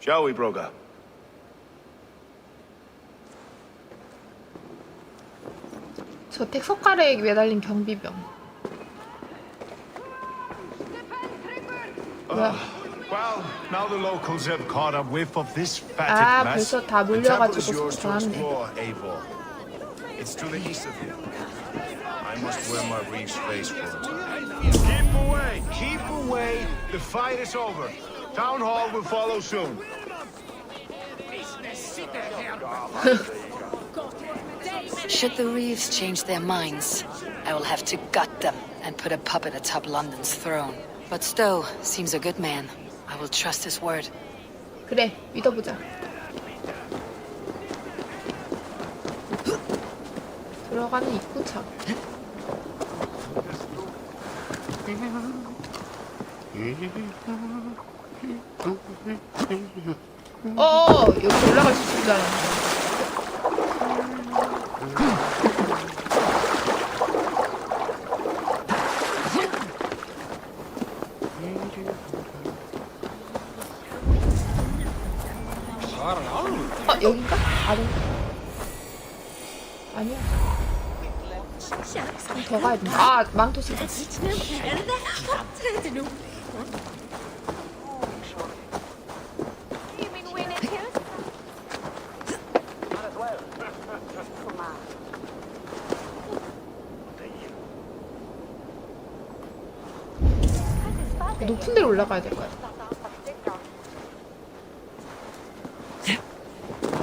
Speaker 8: Shall we, Broga?
Speaker 1: 저 택석가래에 매달린 경비병. 뭐야?
Speaker 8: Well, now the locals have caught a whiff of this
Speaker 1: 아,
Speaker 8: fatted mess.
Speaker 1: 벌써 다
Speaker 8: The temple is
Speaker 1: 몰려가지고
Speaker 8: yours to
Speaker 1: 좋았네.
Speaker 8: explore, Eivor. It's to the east of here. I must wear my reef's face for it. Keep away! Keep away! The fight is over. Town hall will follow soon.
Speaker 3: Should the Reeves change their minds, I will have to gut them and put a puppet atop London's throne. But Stowe seems a good man. I will trust his word.
Speaker 1: 그래, 믿어보자. 들어가는 입구창. 여기 올라갈 수 있잖아. 여긴가? 아니야. 더 가야 돼. 아, 망토 쓰자. 높은 데로 올라가야 될 거야.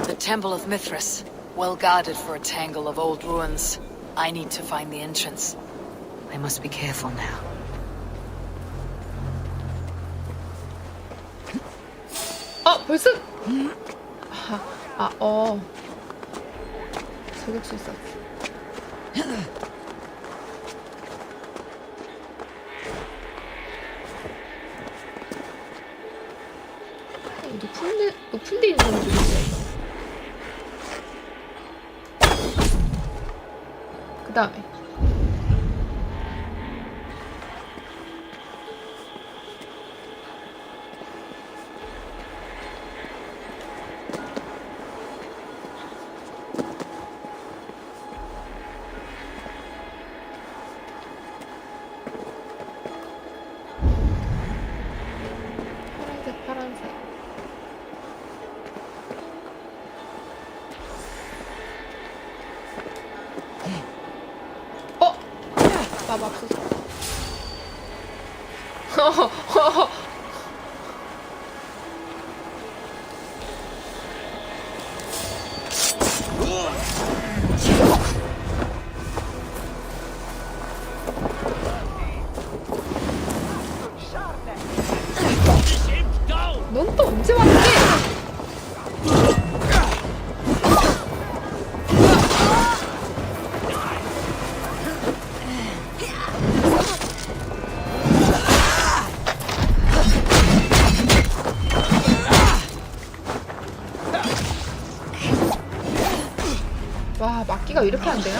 Speaker 3: The Temple of Mithras, well guarded for a tangle of old ruins. I need to find the entrance. I must be careful now.
Speaker 1: 벌써 저격수 있었어. 높은 데 있는 건 좀 있어. 그 다음에 파란색. 맙소사. 넌 또 언제 왔니? 막기가 이렇게 안 되나?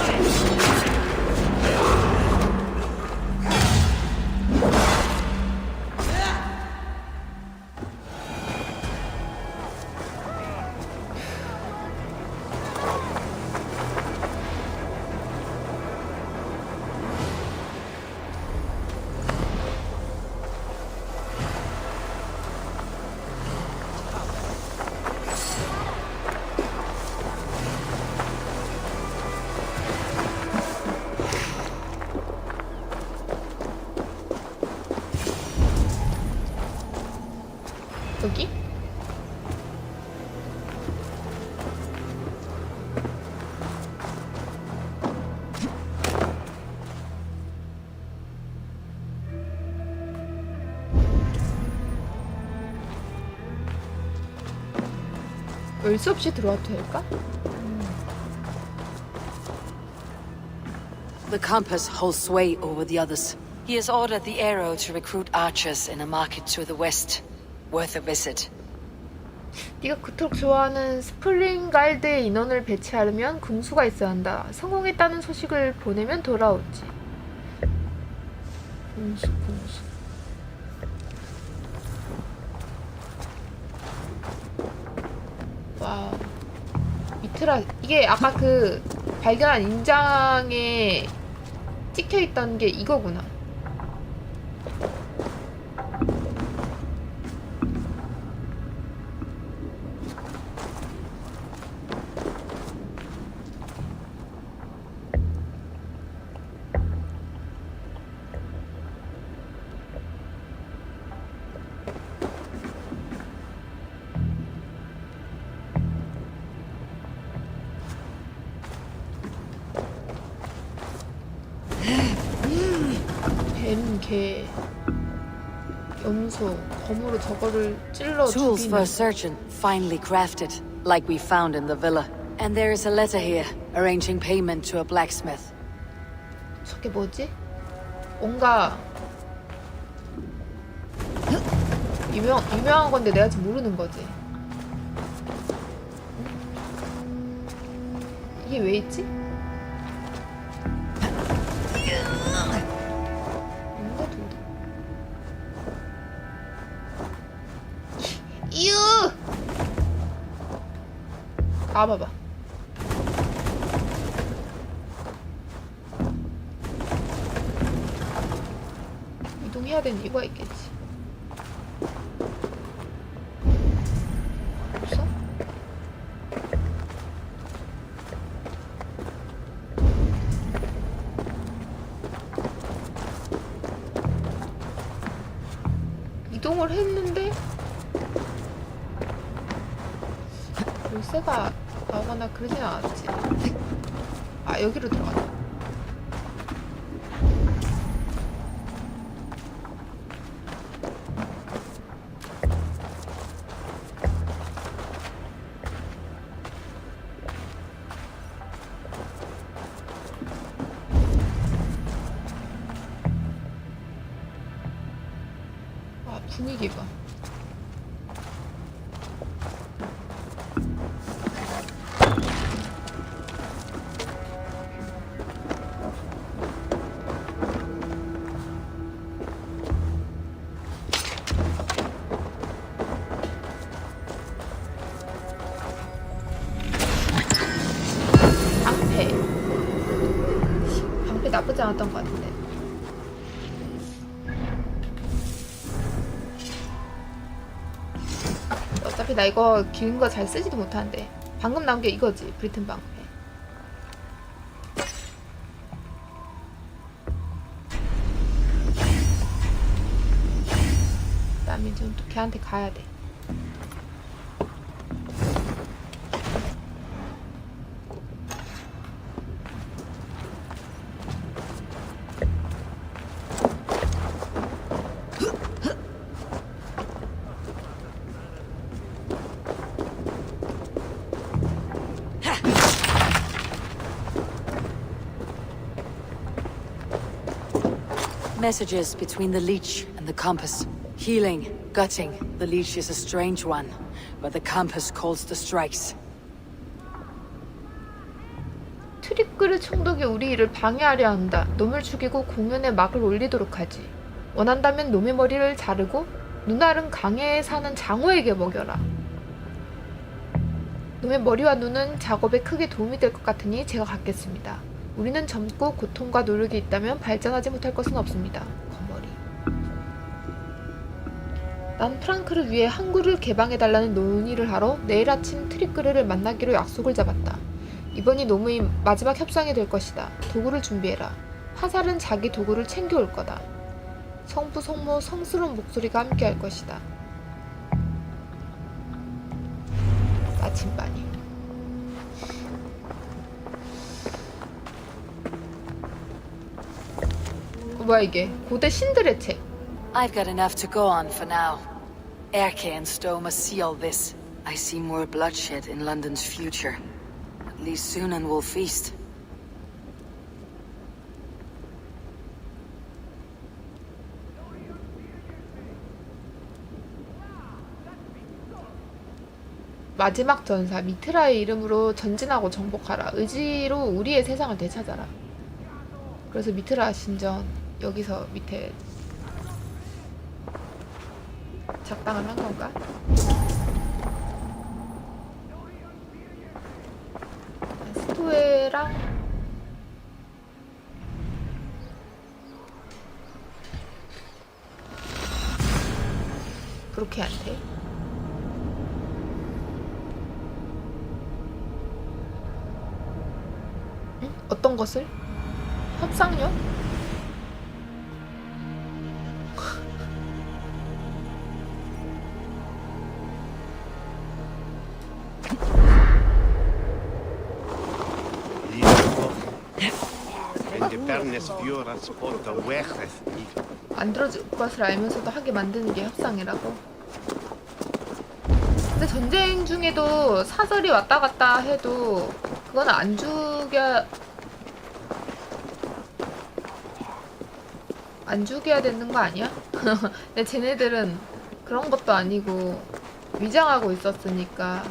Speaker 1: 여기? 열수 없이 들어와도 될까?
Speaker 3: The compass holds sway over the others. He has ordered the arrow to recruit archers in a market to the west. Worth a visit.
Speaker 1: 네가 그토록 좋아하는 스프링갈드의 인원을 배치하려면 군수가 있어야 한다. 성공했다는 소식을 보내면 돌아오지. 군수. 와우. 미트라, 이게 아까 그 발견한 인장에 찍혀있던 게 이거구나. 뱀, 개, 염소, 검으로 저거를 찔러
Speaker 3: Tools for
Speaker 1: 죽이는.
Speaker 3: a surgeon, finely crafted, like we found in the villa. And there is a letter here, arranging payment to a blacksmith.
Speaker 1: 저게 뭐지? 뭔가 유명한 건데 내가 지금 모르는 거지. 이게 왜 있지? 이유! 나와봐봐. 이동해야 되는 이유가 있겠지. 없어? 이동을 했는데 열쇠가 나오거나 그러진 않았지. 아, 여기로 들어가자. 아, 분위기 봐. 방패 나쁘지 않았던 것 같은데. 어차피 나 이거 긴 거 잘 쓰지도 못하는데. 방금 나온 게 이거지, 브리튼 방패. 그다음에 좀 또 걔한테 가야 돼.
Speaker 3: Messages between the leech and the compass. Healing, gutting. The leech is a strange one, but the compass calls the strikes.
Speaker 1: 트리끌의 총독이 우리 일을 방해하려 한다. 놈을 죽이고 공연에 막을 올리도록 하지. 원한다면 놈의 머리를 자르고 눈알은 강해에 사는 장어에게 먹여라. 놈의 머리와 눈은 작업에 크게 도움이 될 것 같으니 제가 갖겠습니다. 우리는 젊고 고통과 노력이 있다면 발전하지 못할 것은 없습니다. 거머리. 난 프랑크를 위해 항구를 개방해달라는 논의를 하러 내일 아침 트리끌을 만나기로 약속을 잡았다. 이번이 놈의 마지막 협상이 될 것이다. 도구를 준비해라. 화살은 자기 도구를 챙겨올 거다. 성부 성모 성스러운 목소리가 함께할 것이다. 나침반이. 뭐야 이게? 고대 신들의 책.
Speaker 3: I've got enough to go on for now. Erke and Stowe must see all this. I see more bloodshed in London's future. At least Sunan will feast.
Speaker 1: 마지막 전사 미트라의 이름으로 전진하고 정복하라. 의지로 우리의 세상을 되찾아라. 그래서 미트라 신전 여기서 밑에 작당을 한 건가? 스토에랑 그렇게 안 돼. 응? 어떤 것을? 협상요? 만들어질 것을 알면서도 하게 만드는 게 협상이라고. 근데 전쟁 중에도 사설이 왔다 갔다 해도 그건 안 죽여야 되는 거 아니야? 근데 쟤네들은 그런 것도 아니고 위장하고 있었으니까.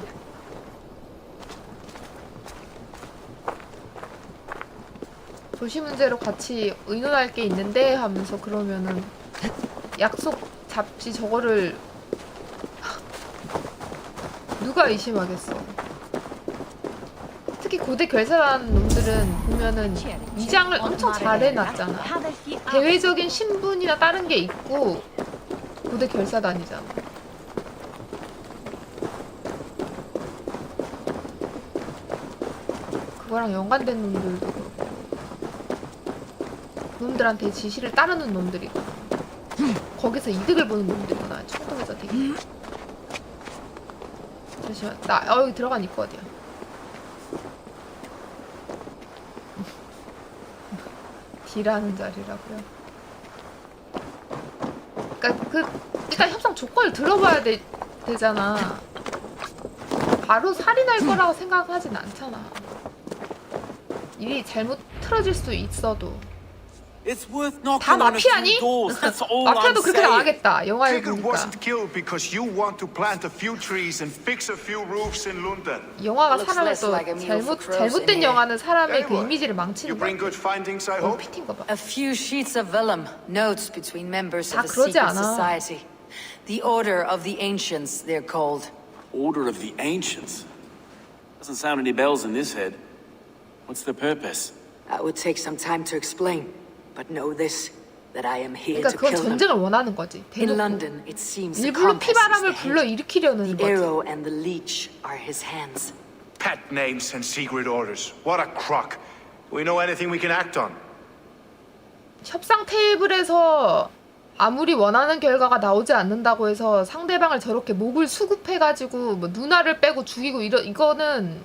Speaker 1: 도시 문제로 같이 의논할 게 있는데 하면서 그러면은 약속 잡지 저거를 누가 의심하겠어. 특히 고대 결사단 놈들은 보면은 위장을 엄청 잘 해놨잖아. 대외적인 신분이나 다른 게 있고 고대 결사단이잖아. 그거랑 연관된 놈들도 그렇고 놈들한테 지시를 따르는 놈들이구나. 거기서 이득을 보는 놈들이구나. 총독에서 되게. 잠시만, 여기 들어간 입구 어디야? D라는 자리라고요. 그러니까 일단 협상 조건을 들어봐야 되잖아. 바로 살인할 거라고 생각하진 않잖아. 일이 잘못 틀어질 수 있어도. 다 마피아니? 마피아도 그렇게 나가겠다. 영화에 보니까. 영화가 사람을 또 잘못된 영화는 사람의 그 이미지를 망치는 거야. 피팅 거 봐.
Speaker 3: A few sheets of vellum, notes between members
Speaker 1: 다
Speaker 3: of the
Speaker 1: 그러지
Speaker 3: secret
Speaker 1: 않아.
Speaker 3: society. The Order of the Ancients, they're called.
Speaker 5: Order of the Ancients? Doesn't sound any bells in this head. What's the purpose?
Speaker 3: That would take some time to explain. But know this, that I am here
Speaker 1: 그러니까
Speaker 3: to
Speaker 1: 그건
Speaker 3: kill them.
Speaker 1: 전쟁을 원하는 거지.
Speaker 3: In
Speaker 1: 대놓고.
Speaker 3: London, it seems the
Speaker 1: 일부러
Speaker 3: compass is the
Speaker 1: 피바람을
Speaker 3: head.
Speaker 1: 불러 일으키려는
Speaker 3: The
Speaker 1: 거지.
Speaker 3: arrow and the leech are his hands.
Speaker 8: Pet names and secret orders. What a crock. Do we know anything we can act on?
Speaker 1: 협상 테이블에서 아무리 원하는 결과가 나오지 않는다고 해서 상대방을 저렇게 목을 수급해가지고 뭐 눈알을 빼고 죽이고 이거는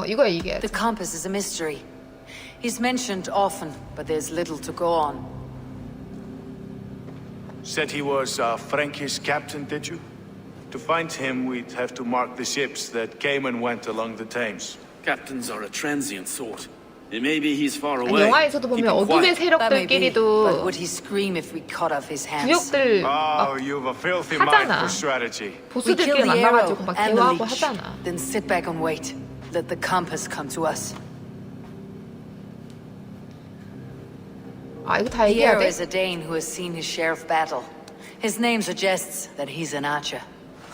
Speaker 1: 이거야 이게.
Speaker 3: The compass is a mystery. He's mentioned often, but there's little to go on.
Speaker 8: Said he was a Frankish captain, did you? To find him, we'd have to mark the ships that came and went along the Thames.
Speaker 5: Captains are a transient sort. Maybe he's far
Speaker 1: 아니,
Speaker 5: away.
Speaker 1: 영화에서도
Speaker 5: Keep
Speaker 1: 보면
Speaker 5: him
Speaker 1: 어둠의
Speaker 5: quiet.
Speaker 3: That may be, but
Speaker 1: 세력들끼리도
Speaker 3: would he scream if we cut off his hands?
Speaker 1: 구역들
Speaker 8: Oh,
Speaker 1: 막
Speaker 8: you've a filthy mind
Speaker 1: 하잖아.
Speaker 8: for strategy.
Speaker 3: We kill
Speaker 1: 보스들끼리
Speaker 3: the arrow
Speaker 1: 만나가지고 막
Speaker 3: and the
Speaker 1: 대화하고
Speaker 3: leech,
Speaker 1: 하잖아.
Speaker 3: then sit back and wait. Let the compass come to us.
Speaker 1: 아, 이거 다
Speaker 3: The
Speaker 1: 얘기해야
Speaker 3: arrow
Speaker 1: 돼?
Speaker 3: is a Dane who has seen his share of battle. His name suggests that he's an archer.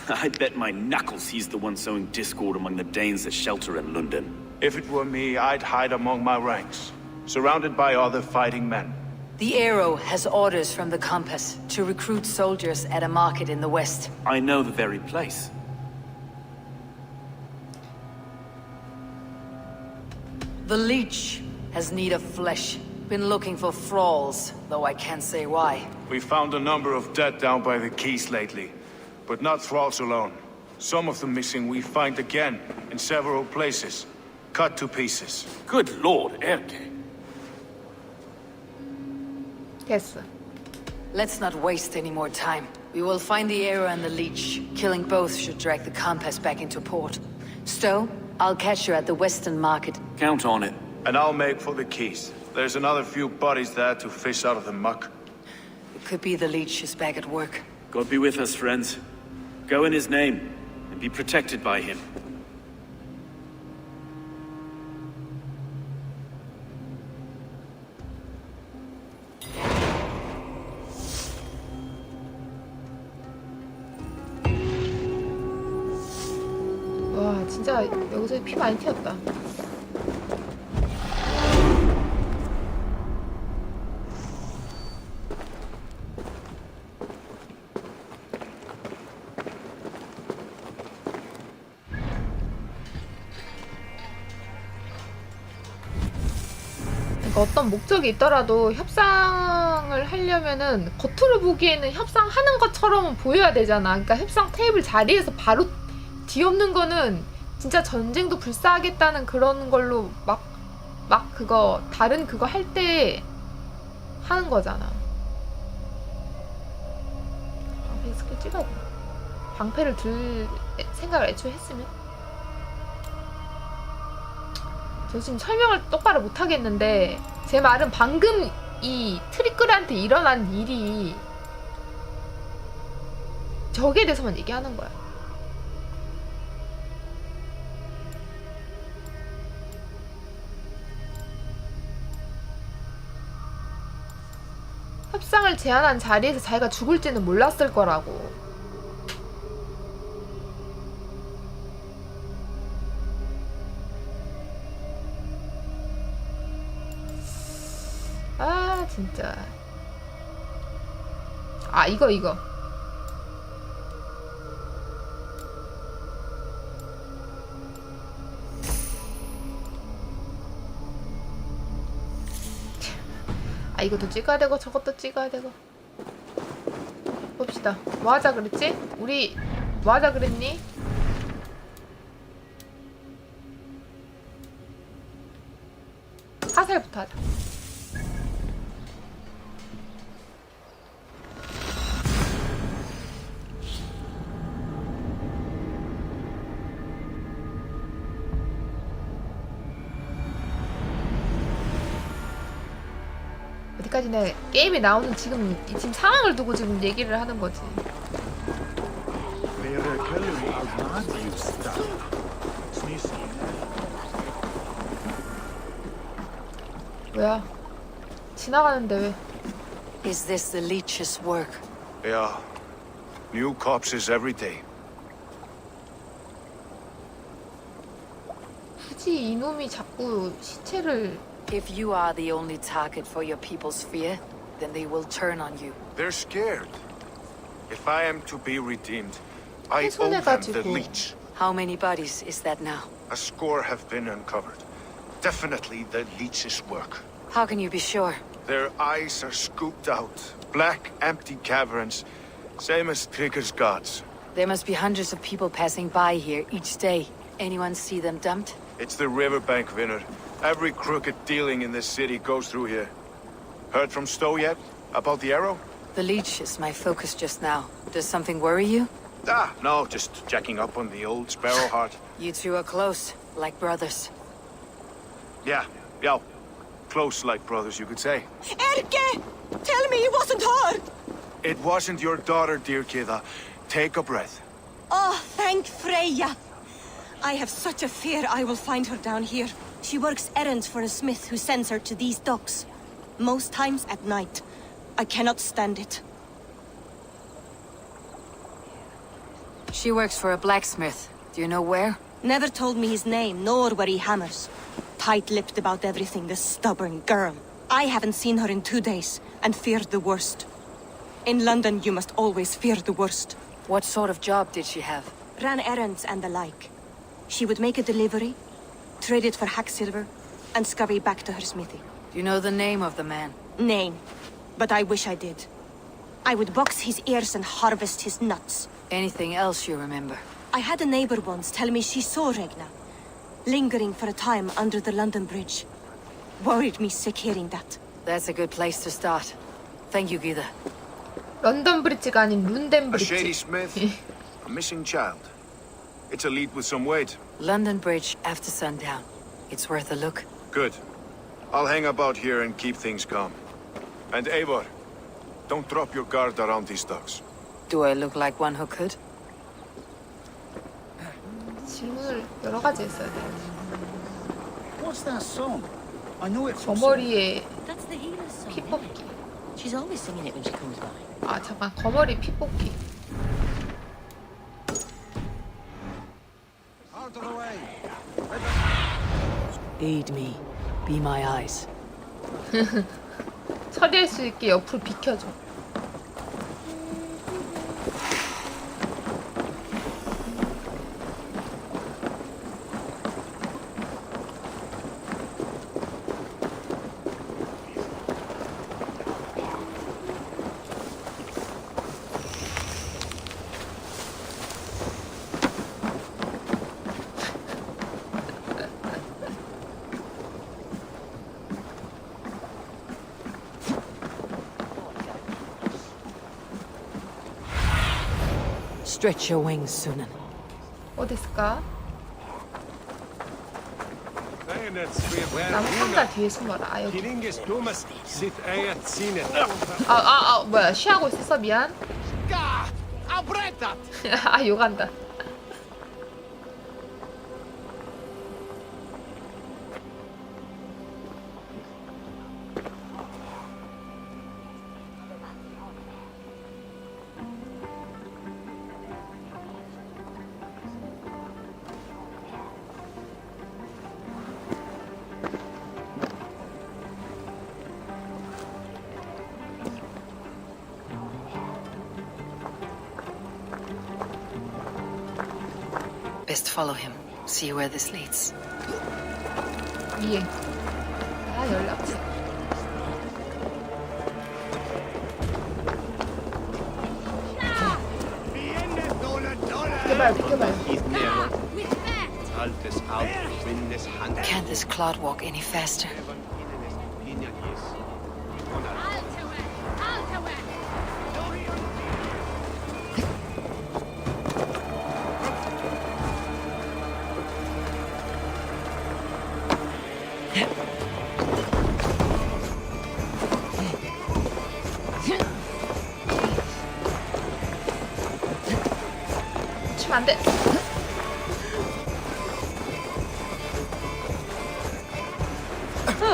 Speaker 5: I bet my knuckles he's the one sowing discord among the Danes that shelter in London.
Speaker 8: If it were me, I'd hide among my ranks, surrounded by other fighting men.
Speaker 3: The arrow has orders from the compass to recruit soldiers at a market in the west.
Speaker 5: I know the very place.
Speaker 3: The leech has need of flesh. Been looking for thralls, though I can't say why.
Speaker 8: We found a number of dead down by the quays lately, but not thralls alone. Some of the missing we find again in several places, cut to pieces.
Speaker 5: Good lord, Erke.
Speaker 1: 됐어.
Speaker 3: Let's not waste any more time. We will find the arrow and the leech. Killing both should drag the compass back into port. Stowe, I'll catch you at the western market.
Speaker 5: Count on it.
Speaker 8: And I'll make for the quays. There's another few bodies there to fish out of the muck.
Speaker 3: It could be the leech is back at work.
Speaker 5: God be with us, friends. Go in his name, and be protected by him.
Speaker 1: 와, 진짜 여기서 피 많이 튀었다. 그러니까 어떤 목적이 있더라도 협상을 하려면은 겉으로 보기에는 협상하는 것처럼 보여야 되잖아. 그러니까 협상 테이블 자리에서 바로 뒤엎는 거는 진짜 전쟁도 불사하겠다는 그런 걸로 막 그거 다른 그거 할 때 하는 거잖아. 방패 스킬 찍어야 돼. 방패를 들 생각을 애초에 했으면. 저 지금 설명을 똑바로 못 하겠는데 제 말은 방금 이 트리클한테 일어난 일이 저기에 대해서만 얘기하는 거야. 협상을 제안한 자리에서 자기가 죽을지는 몰랐을 거라고. 아 진짜. 아 이거 아 이것도 찍어야 되고 저것도 찍어야 되고. 봅시다. 뭐 하자 그랬지? 우리 뭐 하자 그랬니? 화살부터 하자. 어디까지나 게임에 나오는 지금 상황을 두고 지금 얘기를 하는 거지. 뭐야? 지나가는데 왜?
Speaker 3: Is this the leech's work?
Speaker 8: Yeah. New corpses every day.
Speaker 1: 굳이 이놈이 자꾸 시체를
Speaker 3: If you are the only target for your people's fear, then they will turn on you.
Speaker 8: They're scared. If I am to be redeemed, I owe them the
Speaker 1: 훼손해가지고.
Speaker 8: leech.
Speaker 3: How many bodies is that now?
Speaker 8: A score have been uncovered. Definitely the leech's work.
Speaker 3: How can you be sure?
Speaker 8: Their eyes are scooped out. Black, empty caverns. Same as Trigger's gods.
Speaker 3: There must be hundreds of people passing by here each day. Anyone see them dumped?
Speaker 8: It's the riverbank, Vinod. Every crooked dealing in this city goes through here. Heard from Stowe yet? About the arrow?
Speaker 3: The leech is my focus just now. Does something worry you?
Speaker 8: Ah, no, just checking up on the old Sparrowheart.
Speaker 3: You two are close, like brothers.
Speaker 8: Yeah, Yo, close like brothers, you could say.
Speaker 7: Erke! Tell me it wasn't her!
Speaker 8: It wasn't your daughter, dear Kida. Take a breath.
Speaker 7: Oh, thank Freya. I have such a fear I will find her down here. She works errands for a smith who sends her to these docks. Most times at night. I cannot stand it.
Speaker 3: She works for a blacksmith. Do you know where?
Speaker 7: Never told me his name, nor where he hammers. Tight-lipped about everything, the stubborn girl. I haven't seen her in 2 days, and feared the worst. In London, you must always fear the worst.
Speaker 3: What sort of job did she have?
Speaker 7: Ran errands and the like. She would make a delivery, trade it for hack silver, and scurry back to her smithy.
Speaker 3: Do you know the name of the man?
Speaker 7: Name. But I wish I did. I would box his ears and harvest his nuts.
Speaker 3: Anything else you remember?
Speaker 7: I had a neighbor once tell me she saw Regna, lingering for a time under the London Bridge. Worried me sick hearing that.
Speaker 3: That's a good place to start. Thank you, Gida.
Speaker 1: 런던 브릿지가 아닌 룬덴
Speaker 8: A shady
Speaker 1: 브릿지.
Speaker 8: smith, a missing child. It's a lead with some weight.
Speaker 3: London Bridge after sundown. It's worth a look.
Speaker 8: Good. I'll hang about here and keep things calm. And Eivor, don't drop your guard around these docks.
Speaker 3: Do I look like one who could?
Speaker 1: 질문을 여러 가지 했어야 돼.
Speaker 9: What's that song? I know it
Speaker 1: 저
Speaker 9: from
Speaker 1: 머리에
Speaker 11: That's the healer's song.
Speaker 1: 피
Speaker 11: isn't it?
Speaker 1: 뽑기.
Speaker 11: She's always singing it when she comes by.
Speaker 1: 아 잠깐 거머리 피 뽑기.
Speaker 8: Out of the way!
Speaker 3: Aid me. Be my eyes.
Speaker 1: 처리할 수 있게 옆으로 비켜줘.
Speaker 3: Stretch your wings, Sunan.
Speaker 1: 어디 있을까? 나무 상자 뒤에 숨어라. 아 여기. 뭐야 쉬하고 있었어 미안. 아 욕한다.
Speaker 10: Best follow him. See where this leads.
Speaker 1: 위에. 아 연락처. 비켜봐요.
Speaker 10: Can't this clod walk any faster?
Speaker 1: 치면 안 돼.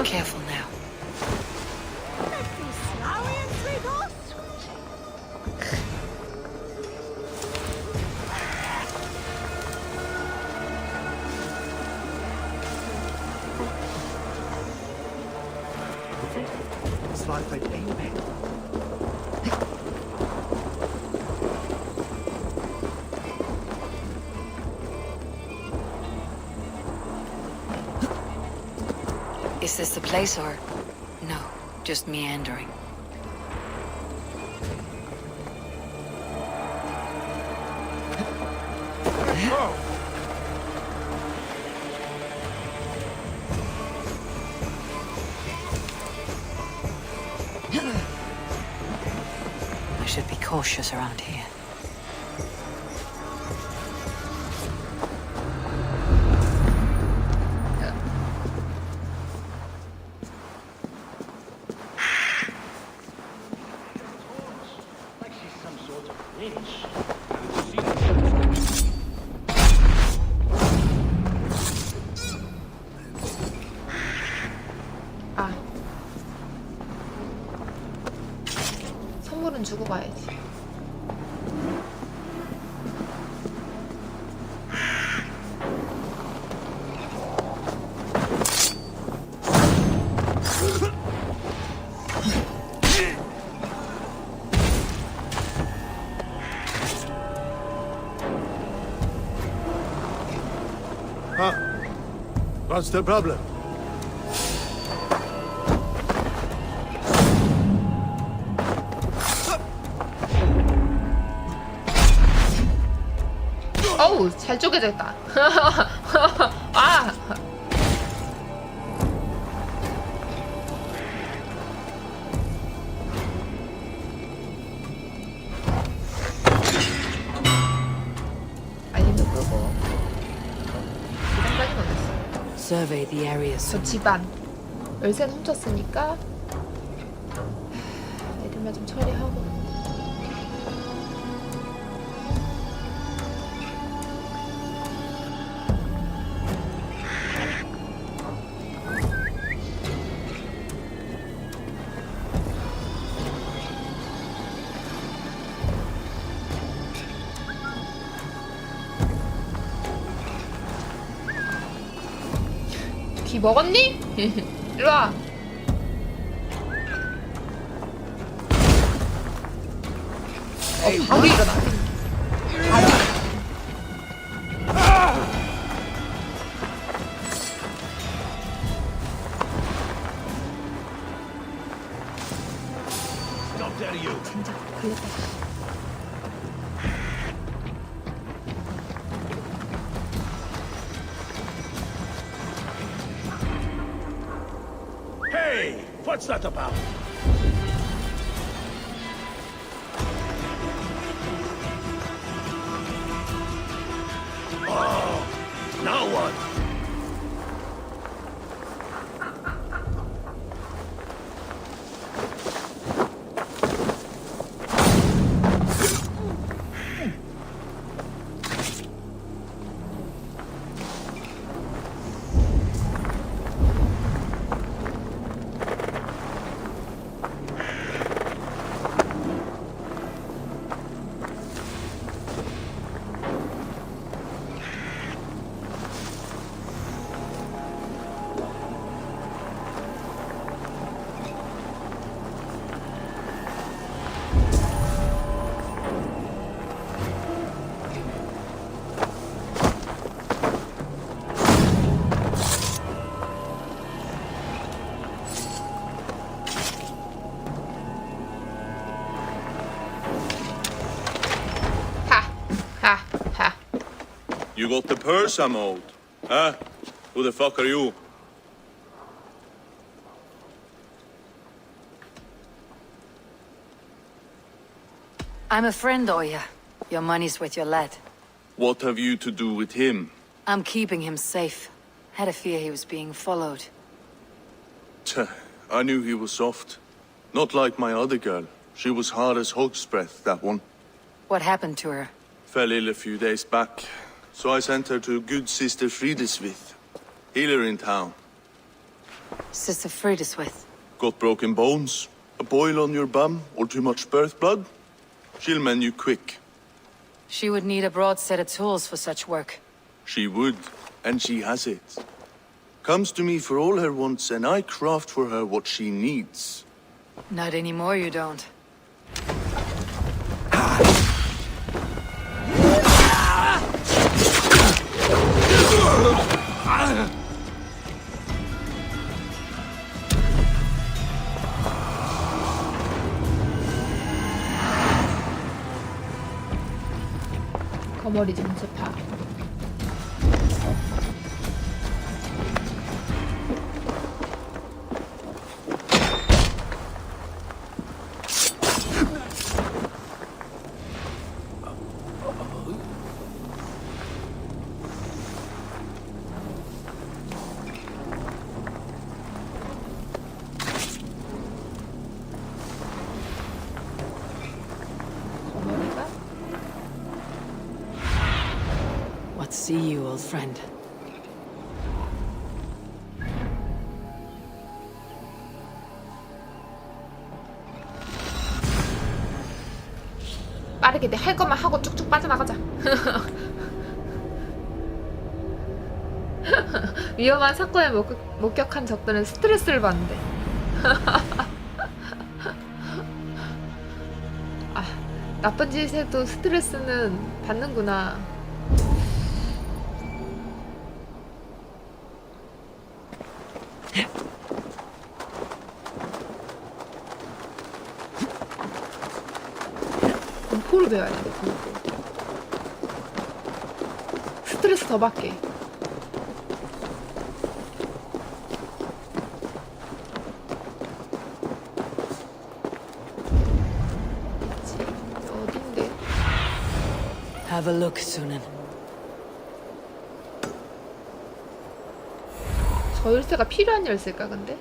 Speaker 10: Careful now. Is this the place or... No, just meandering. I should be cautious around here.
Speaker 1: 콜은 주고 가야지.
Speaker 8: What's the problem?
Speaker 1: 어우, 잘 쪼개져 있다. 아! 알림도 끄고. 이상까지는 어딨어?
Speaker 3: Survey the area
Speaker 1: 저
Speaker 3: soon.
Speaker 1: 집안. 열쇠는 훔쳤으니까. 애들만 좀 처리하고. 귀 먹었니? 일로와. 바로 일어나. 바로.
Speaker 8: Stop there, you.
Speaker 1: 진짜 걸렸다.
Speaker 8: Hey, what's that about? Oh, now what?
Speaker 12: You got the purse I'm owed. Huh? Who the fuck are you?
Speaker 3: I'm a friend, Oya. Your money's with your lad.
Speaker 12: What have you to do with him?
Speaker 3: I'm keeping him safe. Had a fear he was being followed.
Speaker 12: Tch, I knew he was soft. Not like my other girl. She was hard as hog's breath, that one.
Speaker 3: What happened to her?
Speaker 12: Fell ill a few days back. So I sent her to good Sister Frideswith. Healer in town.
Speaker 3: Sister Frideswith.
Speaker 12: Got broken bones, a boil on your bum, or too much birth blood? She'll mend you quick.
Speaker 3: She would need a broad set of tools for such work.
Speaker 12: She would, and she has it. Comes to me for all her wants, and I craft for her what she needs.
Speaker 3: Not anymore, you don't.
Speaker 1: 거머리 정체파. 거머리가?
Speaker 3: What see you, old friend?
Speaker 1: 빠르게 내 할 것만 하고 쭉쭉 빠져나가자. 위험한 사건에 목격한 적들은 스트레스를 받는데. 아, 나쁜 짓에도 스트레스는 받는구나. 공포를 배워야 돼, 공포. 스트레스 더 받게. 어딘데?
Speaker 3: Have a look, Sunan.
Speaker 1: 저 열쇠가 필요한 열쇠일까, 근데?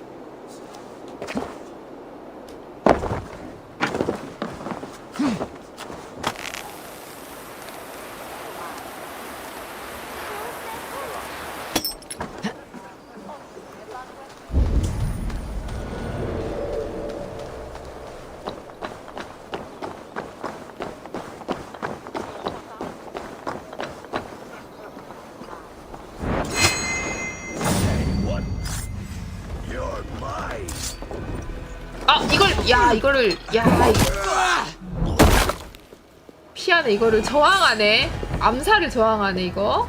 Speaker 1: 피하네. 이거를 저항하네. 암살을 저항하네, 이거.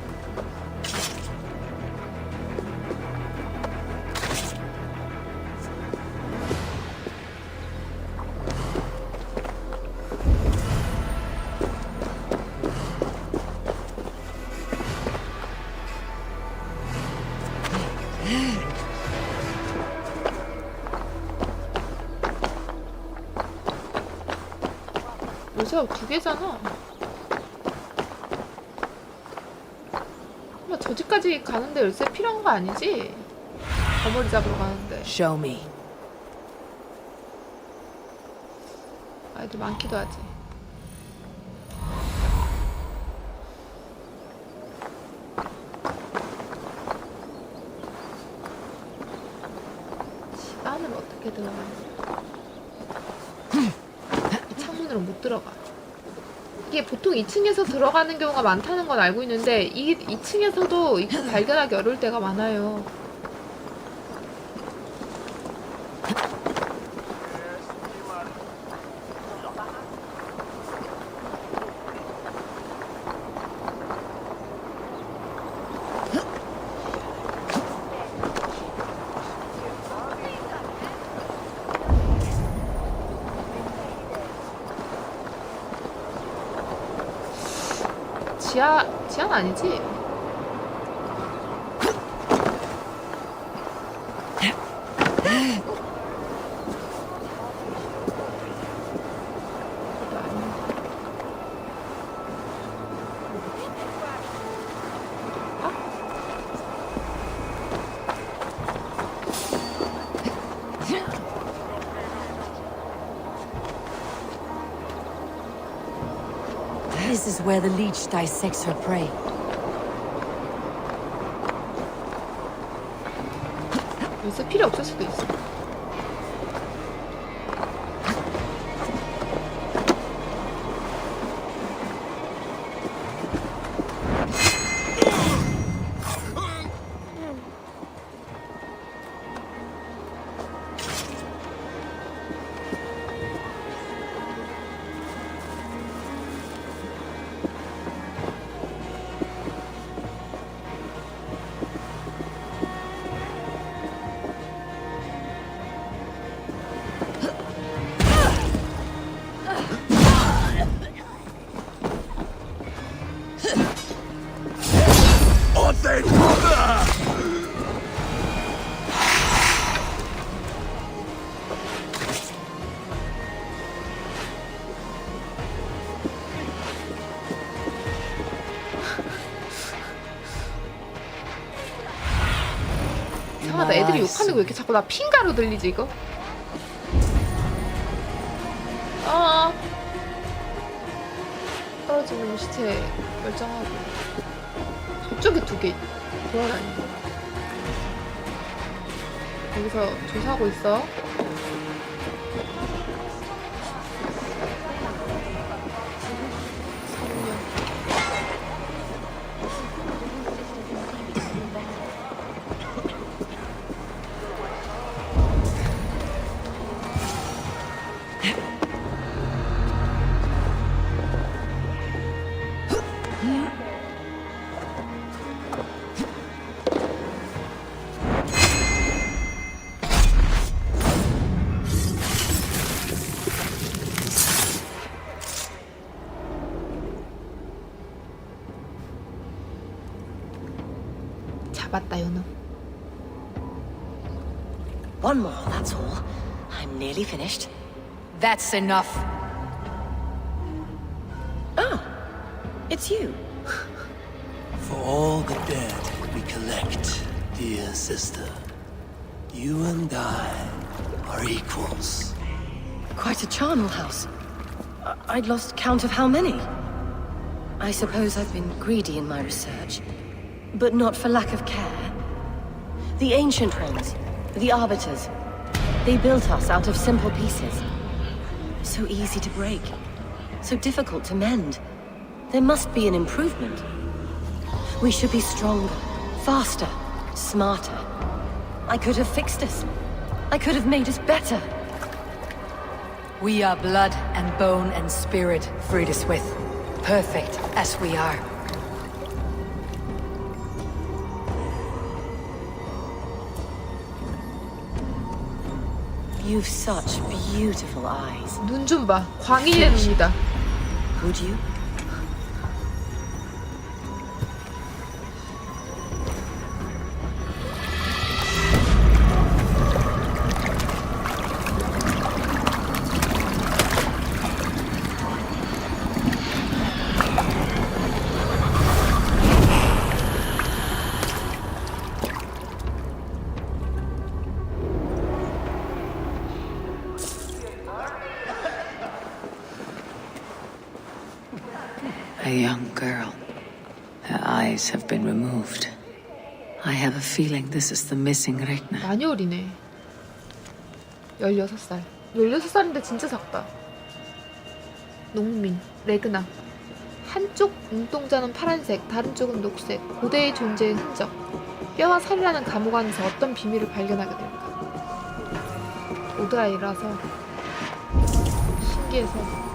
Speaker 1: 요새가 2개잖아. 저 집까지 가는데 열쇠 필요한 거 아니지? 거머리 잡으러 가는데.
Speaker 3: Show me.
Speaker 1: 아이들 많기도 하지. 집 안을 어떻게 들어가냐? 이 창문으로 못 들어가. 이게 보통 2층에서 들어가는 경우가 많다는 건 알고 있는데 이 2층에서도 이거 발견하기 어려울 때가 많아요. 지하는 아니지?
Speaker 3: This is where the leech dissects her prey.
Speaker 1: 요새 필요 없을 수도 있어. 이상하다. 애들이 욕하는 거 왜 이렇게 자꾸 나 핑가로 들리지 이거? 떨어지는 시체 멀쩡하고 저쪽에 2개 돌아다니고 여기서 조사하고 있어. 맞다 연우.
Speaker 11: One more, that's all. I'm nearly finished.
Speaker 3: That's enough.
Speaker 11: Ah, it's you.
Speaker 4: For all the dead we collect, dear sister, you and I are equals.
Speaker 11: Quite a charnel house. I'd lost count of how many. I suppose I've been greedy in my research, but not for lack of care. The ancient ones, the arbiters, they built us out of simple pieces. So easy to break, so difficult to mend. There must be an improvement. We should be stronger, faster, smarter. I could have fixed us. I could have made us better.
Speaker 3: We are blood and bone and spirit, Frideswith. Perfect as we are.
Speaker 11: You've such beautiful eyes.
Speaker 1: 눈 좀 봐. 광일의 눈이다.
Speaker 11: Would you?
Speaker 10: A young girl. Her eyes have been removed. I have a feeling this is the missing Regna.
Speaker 1: 많이 어리네. 16살. 16살인데 진짜 작다. 농민, 레그나. 한쪽 눈동자는 파란색, 다른 쪽은 녹색. 고대의 존재의 흔적. 뼈와 살이라는 감옥 안에서 어떤 비밀을 발견하게 될까. 오드아이라서 신기해서.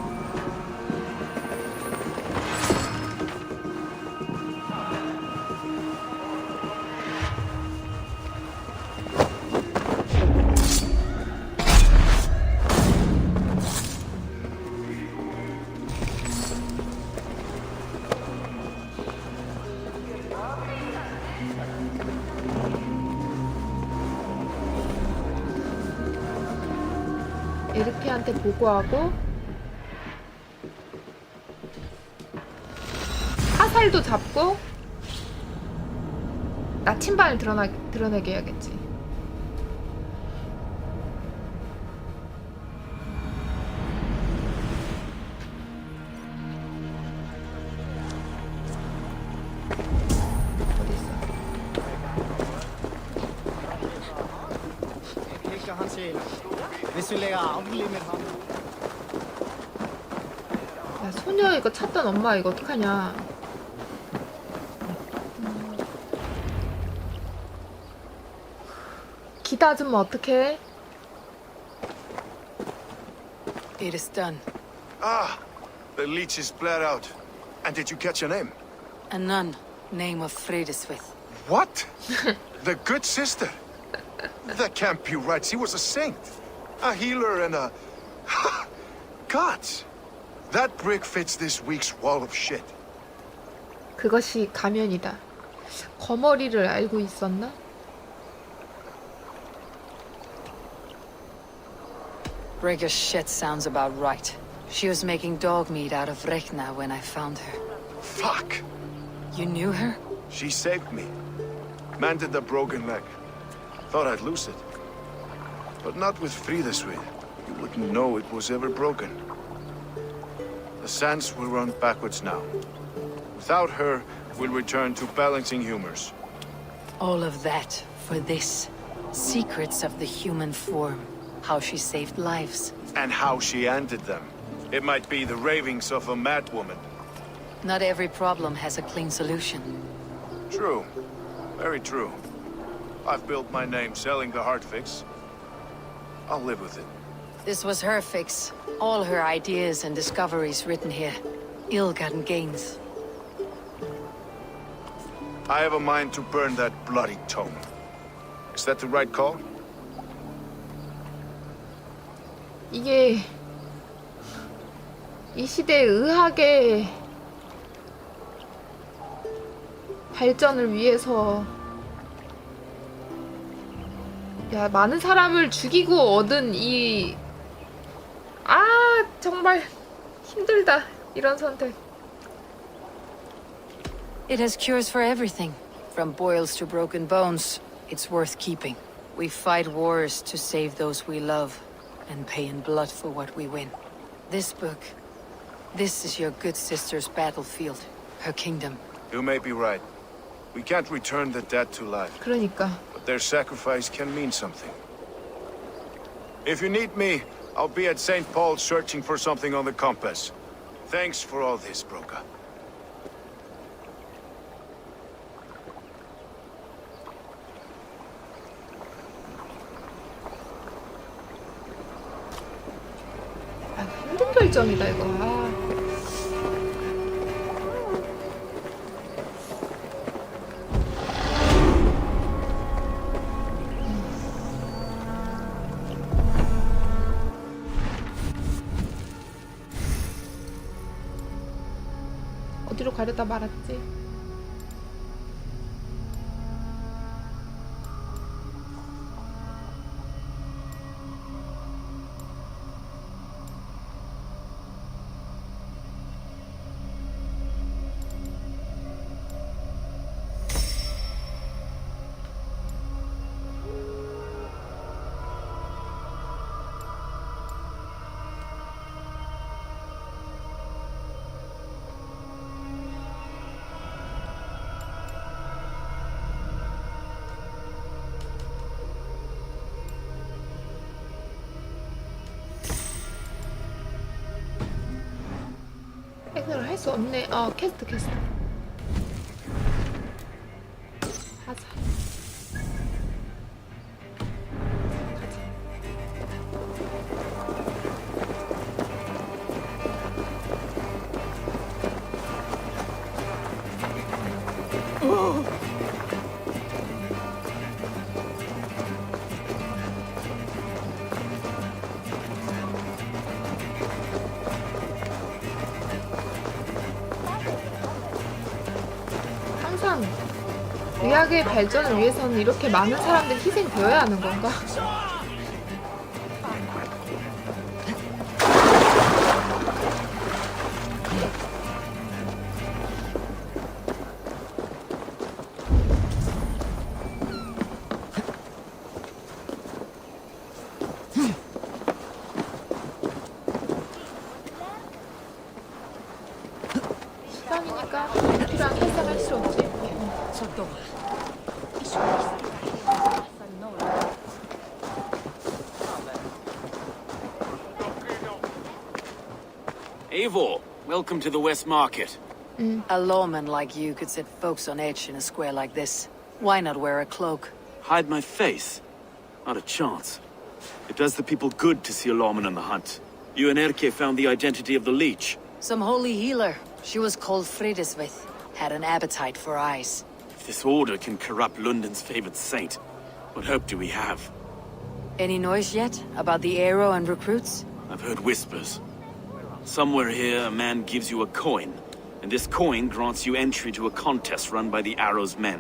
Speaker 1: 에르페한테 보고하고 화살도 잡고 나침반을 드러내게 해야겠지. 야, 소녀 이거 찾던 엄마 이거 어떡하냐. 기다 아줌마 어떡해?
Speaker 3: It is done.
Speaker 8: Ah, the leech is bled out. And did you catch her name?
Speaker 3: A nun, name of Frideswith.
Speaker 8: What? The good sister? That can't be right. She was a saint. A healer and a... Gods! That brick fits this week's wall of shit.
Speaker 1: 그것이 가면이다. 거머리를 알고 있었나?
Speaker 3: Brigger's shit sounds about right. She was making dog meat out of Regna when I found her.
Speaker 8: Fuck!
Speaker 3: You knew her?
Speaker 8: She saved me. Mended the broken leg. Thought I'd lose it. But not with Frideswith. You wouldn't know it was ever broken. The sands will run backwards now. Without her, we'll return to balancing humors.
Speaker 3: All of that for this. Secrets of the human form. How she saved lives.
Speaker 8: And how she ended them. It might be the ravings of a madwoman.
Speaker 3: Not every problem has a clean solution.
Speaker 8: True. Very true. I've built my name selling the heart fix. I'll live with it.
Speaker 3: This was her fix. All her ideas and discoveries written here. Ill-gotten gains.
Speaker 8: I have a mind to burn that bloody tome. Is that the right call?
Speaker 1: 이게 이 시대의 의학의 발전을 위해서 야, 많은 사람을 죽이고 얻은 정말 힘들다. 이런 선택.
Speaker 3: It has cures for everything, from boils to broken bones. It's worth keeping. We fight wars to save those we love, and pay in blood for what we win. This book, this is your good sister's battlefield, her kingdom.
Speaker 8: You may be right. We can't return the dead to life,
Speaker 1: 그러니까.
Speaker 8: but their sacrifice can mean something. If you need me, I'll be at St. Paul's searching for something on the compass. Thanks for all this, Broca.
Speaker 1: 힘든 결정이다 이거. 어디로 가려다 말았지? 엑셀을 할 수 없네. 캐스트. 하자. 항상 의학의 발전을 위해서는 이렇게 많은 사람들이 희생되어야 하는 건가? 시간이니까 필요한 해석할 수 없지.
Speaker 5: Eivor, welcome to the West Market.
Speaker 3: A lawman like you could set folks on edge in a square like this. Why not wear a cloak?
Speaker 5: Hide my face? Not a chance. It does the people good to see a lawman on the hunt. You and Erke found the identity of the leech.
Speaker 3: Some holy healer. She was called Fridesvith. Had an appetite for eyes.
Speaker 5: If this order can corrupt London's favored saint, what hope do we have?
Speaker 3: Any noise yet about the arrow and recruits?
Speaker 5: I've heard whispers. Somewhere here, a man gives you a coin, and this coin grants you entry to a contest run by the Arrow's men.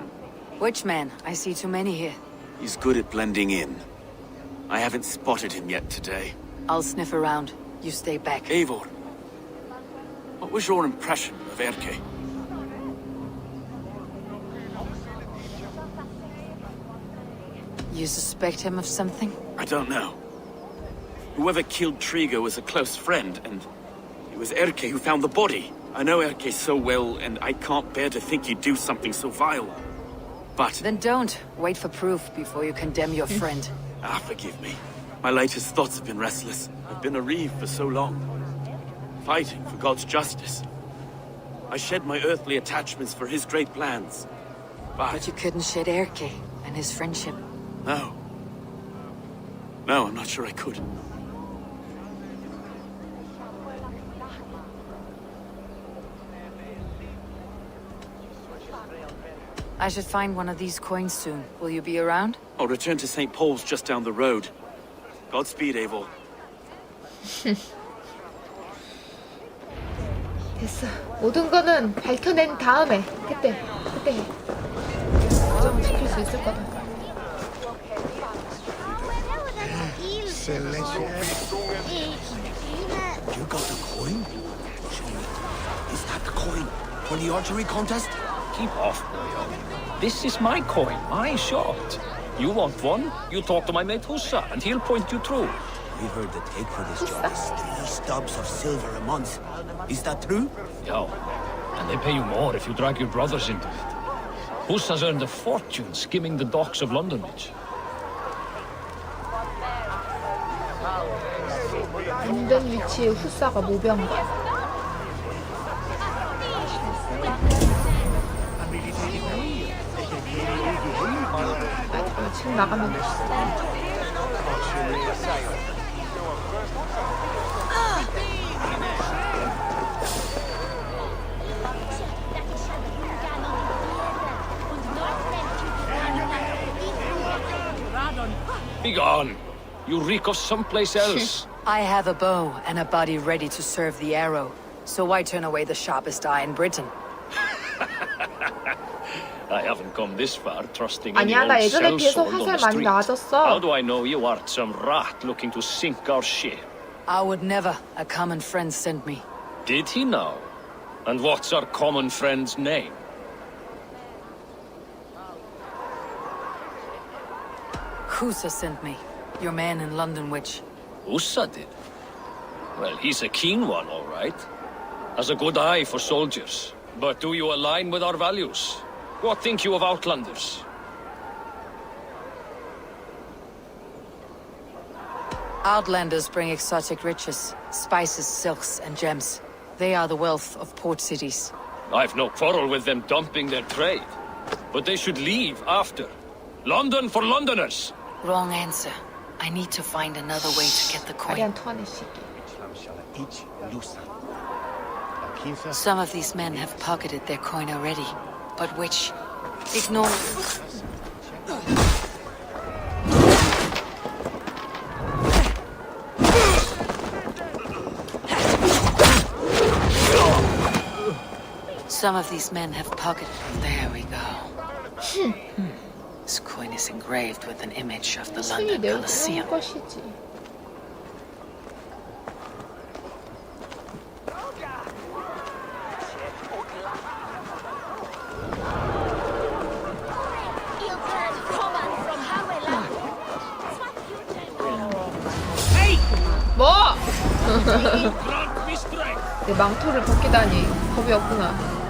Speaker 3: Which man? I see too many here.
Speaker 5: He's good at blending in. I haven't spotted him yet today.
Speaker 3: I'll sniff around. You stay back.
Speaker 5: Eivor, what was your impression of Erke?
Speaker 3: You suspect him of something?
Speaker 5: I don't know. Whoever killed Trigo was a close friend, and it was Erke who found the body. I know Erke so well, and I can't bear to think he'd do something so vile. But...
Speaker 3: Then don't. Wait for proof before you condemn your friend.
Speaker 5: Forgive me. My latest thoughts have been restless. I've been a reeve for so long, fighting for God's justice. I shed my earthly attachments for his great plans.
Speaker 3: But you couldn't shed Erke and his friendship.
Speaker 5: No. No, I'm not sure I could.
Speaker 3: I should find one of these coins soon. Will you be around?
Speaker 5: I'll return to St. Paul's just down the road. Godspeed, Eivor.
Speaker 1: 됐어. 모든 거는 밝혀낸 다음에 그때 해. 가정을 지킬 수 있을 거다.
Speaker 4: You got the coin? Show me. Is that the coin for the archery contest?
Speaker 13: Keep off, boyo. This is my coin, my shot. You want one? You talk to my mate Hussa, and he'll point you through.
Speaker 4: We heard the take for this job is 3 stubs of silver a month. Is that true?
Speaker 13: Yo, and they pay you more if you drag your brothers into it. Hussa's earned a fortune skimming the docks of London Bridge.
Speaker 1: 인된 위치에 후사가 모병가? 지금 나가면
Speaker 13: Begone! You reek of someplace else.
Speaker 3: I have a bow and a body ready to serve the arrow. So why turn away the sharpest eye in Britain?
Speaker 13: I haven't come this far trusting
Speaker 1: 아니야, 나
Speaker 13: any old
Speaker 1: 예전에 비해서
Speaker 13: sellsword on
Speaker 1: 화살
Speaker 13: the
Speaker 1: 많이
Speaker 13: street.
Speaker 1: 나아졌어.
Speaker 13: How do I know you aren't some rat looking to sink our ship?
Speaker 3: I would never. A common friend sent me.
Speaker 13: Did he now? And what's our common friend's name?
Speaker 3: Kusa sent me. Your man in London Witch.
Speaker 13: Ussa did? Well, he's a keen one, all right. Has a good eye for soldiers. But do you align with our values? What think you of Outlanders?
Speaker 3: Outlanders bring exotic riches, spices, silks, and gems. They are the wealth of port cities.
Speaker 13: I've no quarrel with them dumping their trade. But they should leave after. London for Londoners!
Speaker 3: Wrong answer. I need to find another way to get the coin.
Speaker 1: 아리안 토하네 씨.
Speaker 3: Some of these men have pocketed their coin already. But which? Ignore... Some of these men have pocketed... There we go. This coin is engraved with an image of the
Speaker 1: 손이
Speaker 3: London
Speaker 1: 내고
Speaker 3: Colosseum.
Speaker 1: 것이지. 뭐? 내 망토를 벗기다니 겁이 없구나.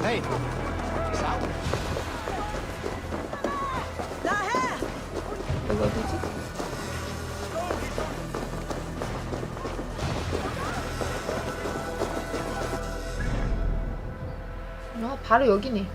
Speaker 4: Hey,
Speaker 1: 여기 어디지? 바로 여기네.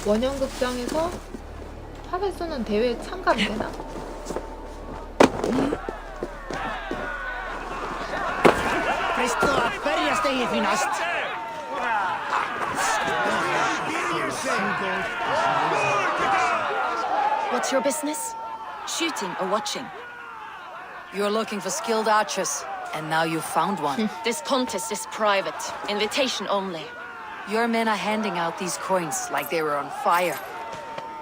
Speaker 1: 원형극장에서 화살 쏘는 대회에 참가하면 되나?
Speaker 11: What's your business? Shooting or watching?
Speaker 3: You're looking for skilled archers, and now you've found one.
Speaker 11: This contest is private. Invitation only.
Speaker 3: Your men are handing out these coins like they were on fire.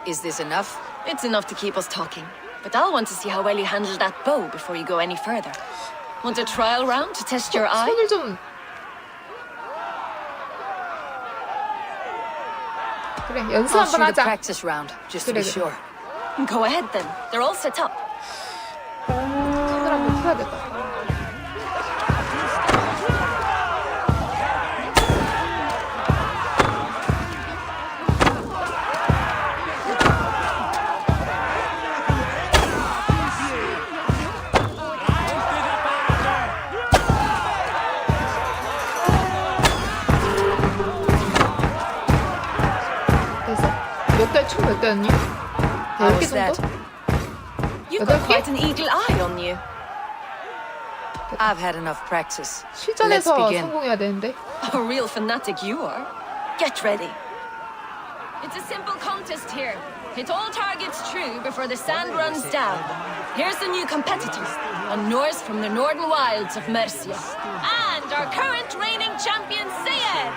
Speaker 3: Is this enough?
Speaker 11: It's enough to keep us talking. But I'll want to see how well you handle that bow before you go any further. Want a trial round to test your eye?
Speaker 1: 손을 좀 그래 연습
Speaker 3: I'll
Speaker 1: 한번
Speaker 3: shoot a
Speaker 1: 하자.
Speaker 3: practice round, just to be
Speaker 1: 그래.
Speaker 3: sure.
Speaker 11: Go ahead then. They're all set up.
Speaker 1: 손을 한번 풀어야 될 것 같아. 몇 개였니?
Speaker 3: How
Speaker 1: 10개
Speaker 3: was that?
Speaker 1: 정도?
Speaker 11: You've got
Speaker 1: 8개?
Speaker 11: quite an eagle eye on you.
Speaker 3: I've had enough practice. Let's
Speaker 1: 실전에서
Speaker 3: begin.
Speaker 1: 성공해야 되는데.
Speaker 11: A real fanatic you are. Get ready. It's a simple contest here. Hit all targets true before the sand runs down. Here's the new competitors. A Norse from the northern wilds of Mercia. And our current reigning champion, Sayed.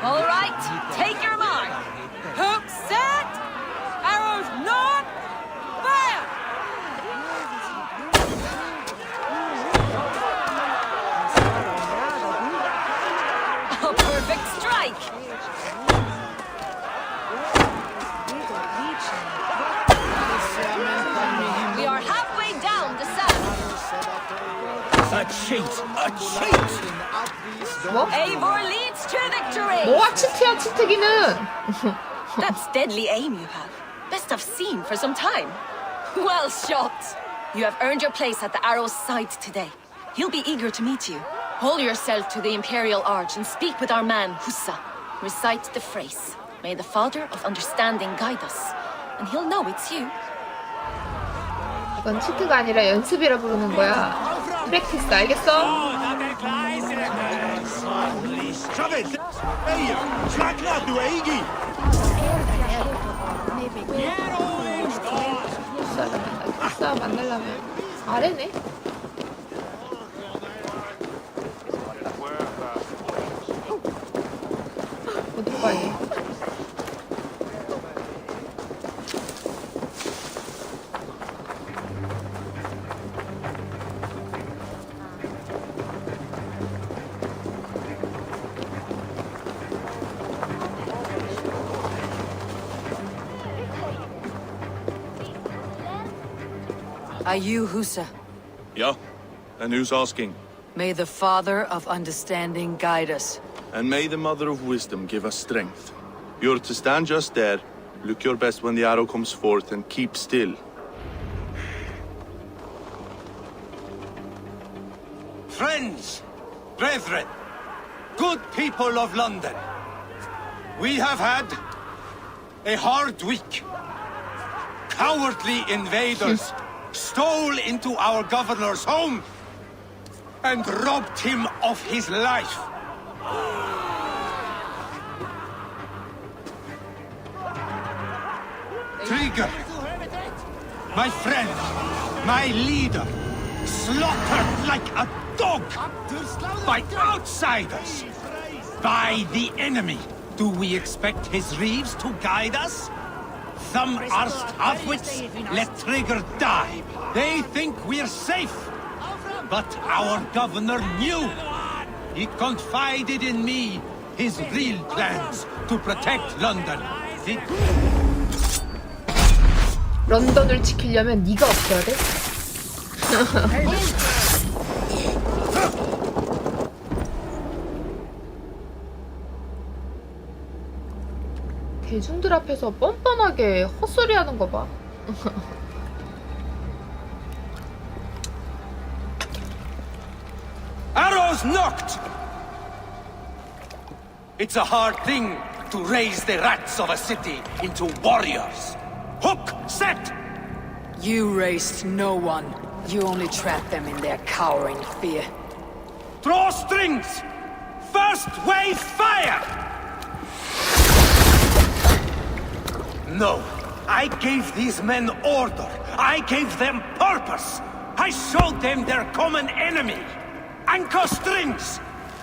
Speaker 11: All right, take your mark. Hook set. Arrows not. Fire! A perfect strike. We are halfway down the sand.
Speaker 9: A cheat! A cheat!
Speaker 1: 뭐?
Speaker 11: Eivor leads to victory.
Speaker 1: 뭐가 치트야 치트기는.
Speaker 11: That's deadly aim you have. Best I've seen for some time. Well shot. You have earned your place at the Arrow's side today. He'll be eager to meet you. Hold yourself to the Imperial Arch and speak with our man, Hussa. Recite the phrase. May the Father of Understanding guide us. And he'll know it's you.
Speaker 1: 이건 치트가 아니라 연습이라 부르는 거야. 프랙티스 알겠어? 싸 만나려면 아래네? 어디 가 얘?
Speaker 3: Are you Husa?
Speaker 12: Yeah? And who's asking?
Speaker 3: May the Father of Understanding guide us.
Speaker 12: And may the Mother of Wisdom give us strength. You're to stand just there, look your best when the arrow comes forth, and keep still.
Speaker 4: Friends, brethren, good people of London, we have had a hard week. Cowardly invaders stole into our governor's home and robbed him of his life. Trigger, my friend, my leader, slaughtered like a dog by outsiders, by the enemy. Do we expect his reeves to guide us? Some arsed halfwits let Trigger die. They think we're safe. But our governor knew. He confided in me his real plans to protect London.
Speaker 1: 런던을 지키려면 네가 없어야 돼? 대중들 앞에서 뻔뻔하게 헛소리 하는 거 봐.
Speaker 4: Arrows knocked! It's a hard thing to raise the rats of a city into warriors. Hook set!
Speaker 3: You raised no one. You only trapped them in their cowering fear.
Speaker 4: Draw strings! First wave fire! No, I gave these men order. I gave them purpose. I showed them their common enemy. Anchor strings!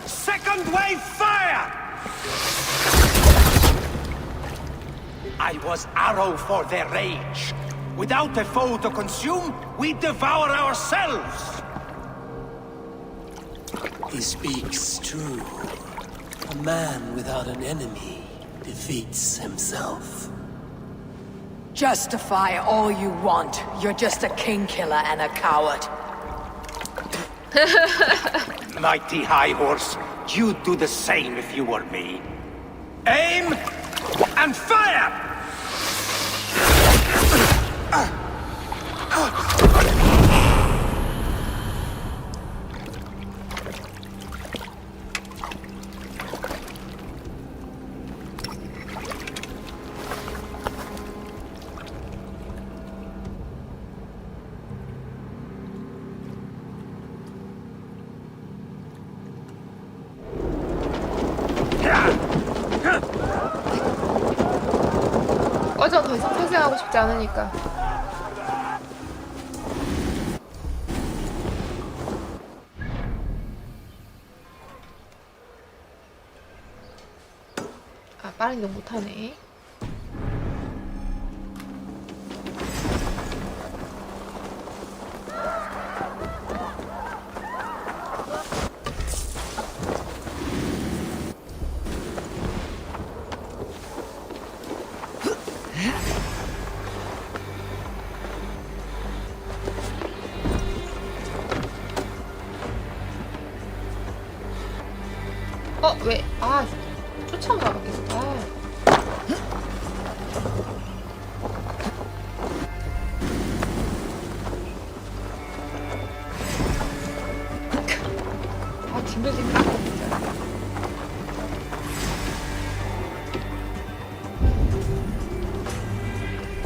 Speaker 4: Second wave fire! I was arrow for their rage. Without a foe to consume, we devour ourselves.
Speaker 14: He speaks true. A man without an enemy defeats himself.
Speaker 3: Justify all you want. You're just a king killer and a coward.
Speaker 4: Mighty High Horse, you'd do the same if you were me. Aim and fire!
Speaker 1: 꺼져. 더 이상 탄생하고 싶지 않으니까. 아, 빠른 이동 못하네. 왜? 아, 쫓아온가 봐, 계속. 아. 아, 징글징글 닦고 진짜.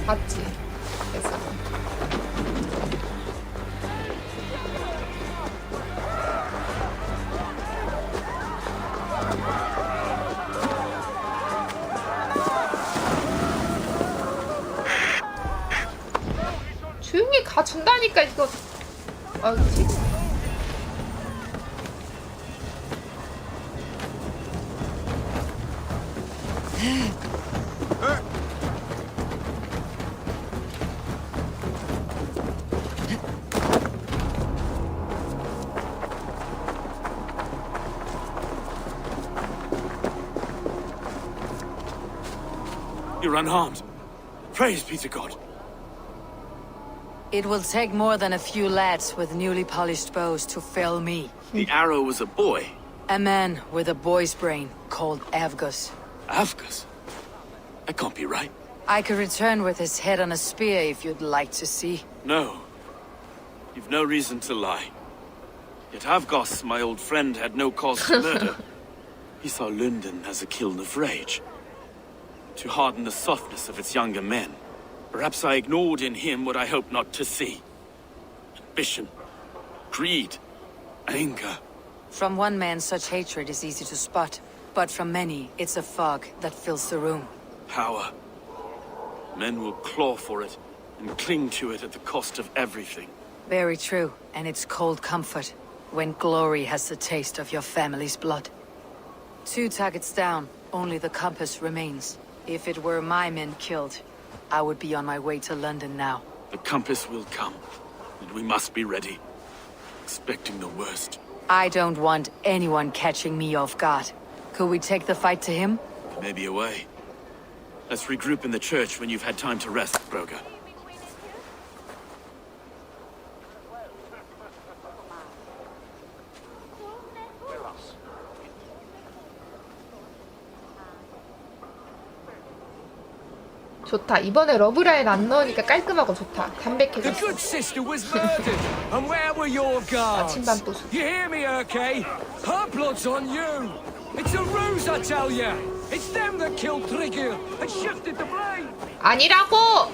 Speaker 1: 봤지? 됐어. 조용히 가준다니까 이거. 아유 지.
Speaker 5: You're unharmed. Praise be to God.
Speaker 3: It will take more than a few lads with newly polished bows to fell me.
Speaker 5: The arrow was a boy.
Speaker 3: A man with a boy's brain called Avgus.
Speaker 5: Avgus? That can't be right.
Speaker 3: I could return with his head on a spear if you'd like to see.
Speaker 5: No. You've no reason to lie. Yet Avgos, my old friend, had no cause to murder. He saw London as a kiln of rage. To harden the softness of its younger men. Perhaps I ignored in him what I hoped not to see. Ambition, greed, anger.
Speaker 3: From one man, such hatred is easy to spot. But from many, it's a fog that fills the room.
Speaker 5: Power. Men will claw for it and cling to it at the cost of everything.
Speaker 3: Very true, and it's cold comfort when glory has the taste of your family's blood. 2 targets down, only the compass remains. If it were my men killed, I would be on my way to London now.
Speaker 5: The compass will come, and we must be ready. Expecting the worst.
Speaker 3: I don't want anyone catching me off guard. Could we take the fight to him?
Speaker 5: There may be a way. Let's regroup in the church when you've had time to rest, Broga.
Speaker 1: 좋다. 이번에 러브라인 안 넣으니까 깔끔하고 좋다.
Speaker 14: The
Speaker 1: 담백해졌어.
Speaker 14: good sister was murdered, and where were your guards?
Speaker 1: 아침밤 보수.
Speaker 14: You hear me, Urke? Her blood's on you. It's a ruse, I tell you. It's them that killed Trigger and shifted the blame.
Speaker 1: 아니라고!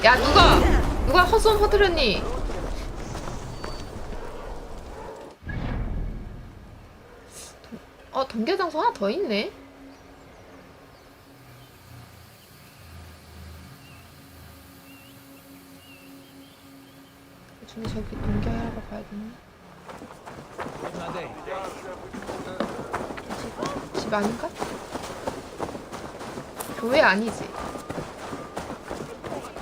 Speaker 1: 야 누가 헛손 퍼뜨렸니? 동계장소 하나 더 있네. 근데 저기 동계하러 가야 되나? 집 아닌가? 교회 아니지.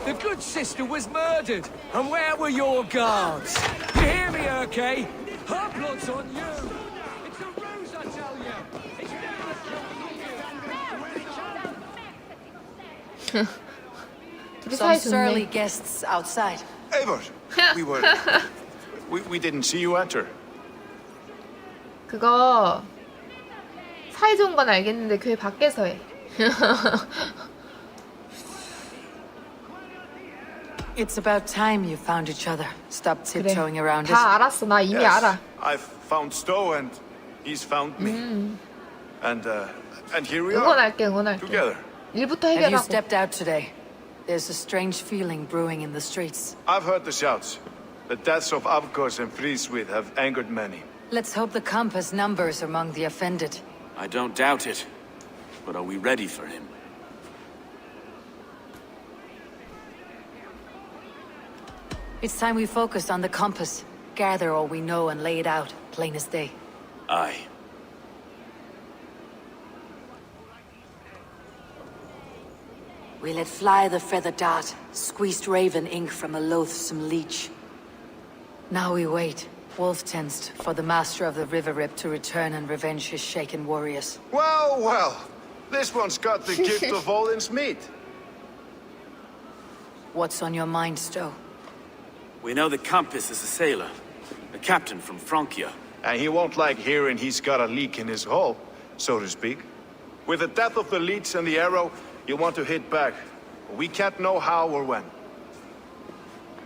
Speaker 14: The good sister was murdered, and where were your guards? You hear me, Urke? Her blood's on you. It's a ruse, I tell you. It's them that killed
Speaker 1: 둘이
Speaker 3: Some
Speaker 1: 사이
Speaker 3: surly
Speaker 1: 좋네.
Speaker 3: guests outside.
Speaker 8: Eivor, we didn't see you enter.
Speaker 1: 그거 사이 좋은 건 알겠는데 교회 밖에서 해.
Speaker 3: It's about time you found each other. Stop
Speaker 1: 그래.
Speaker 3: tiptoeing around us.
Speaker 1: 다 알았어. 나 이미 알아.
Speaker 8: I've found Stowe and he's found me. And here we are,
Speaker 1: 응원할게.
Speaker 8: together.
Speaker 1: 일부터
Speaker 3: Have you
Speaker 1: 해결하고.
Speaker 3: stepped out today? There's a strange feeling brewing in the streets.
Speaker 8: I've heard the shouts. The deaths of Avgos and Friswith have angered many.
Speaker 3: Let's hope the compass numbers among the offended.
Speaker 5: I don't doubt it. but are we ready for him?
Speaker 3: It's time we focused on the compass. Gather all we know and lay it out, plain as day.
Speaker 5: Aye.
Speaker 3: We let fly the feather dart, squeezed raven ink from a loathsome leech. Now we wait, wolf-tensed, for the master of the river rip to return and revenge his shaken warriors.
Speaker 8: Well, well. This one's got the gift of Odin's meat.
Speaker 3: What's on your mind, Stowe?
Speaker 5: We know that Campus is a sailor, a captain from Francia.
Speaker 8: And he won't like hearing he's got a leak in his hull, so to speak. With the death of the leech and the arrow, you want to hit back. We can't know how or when.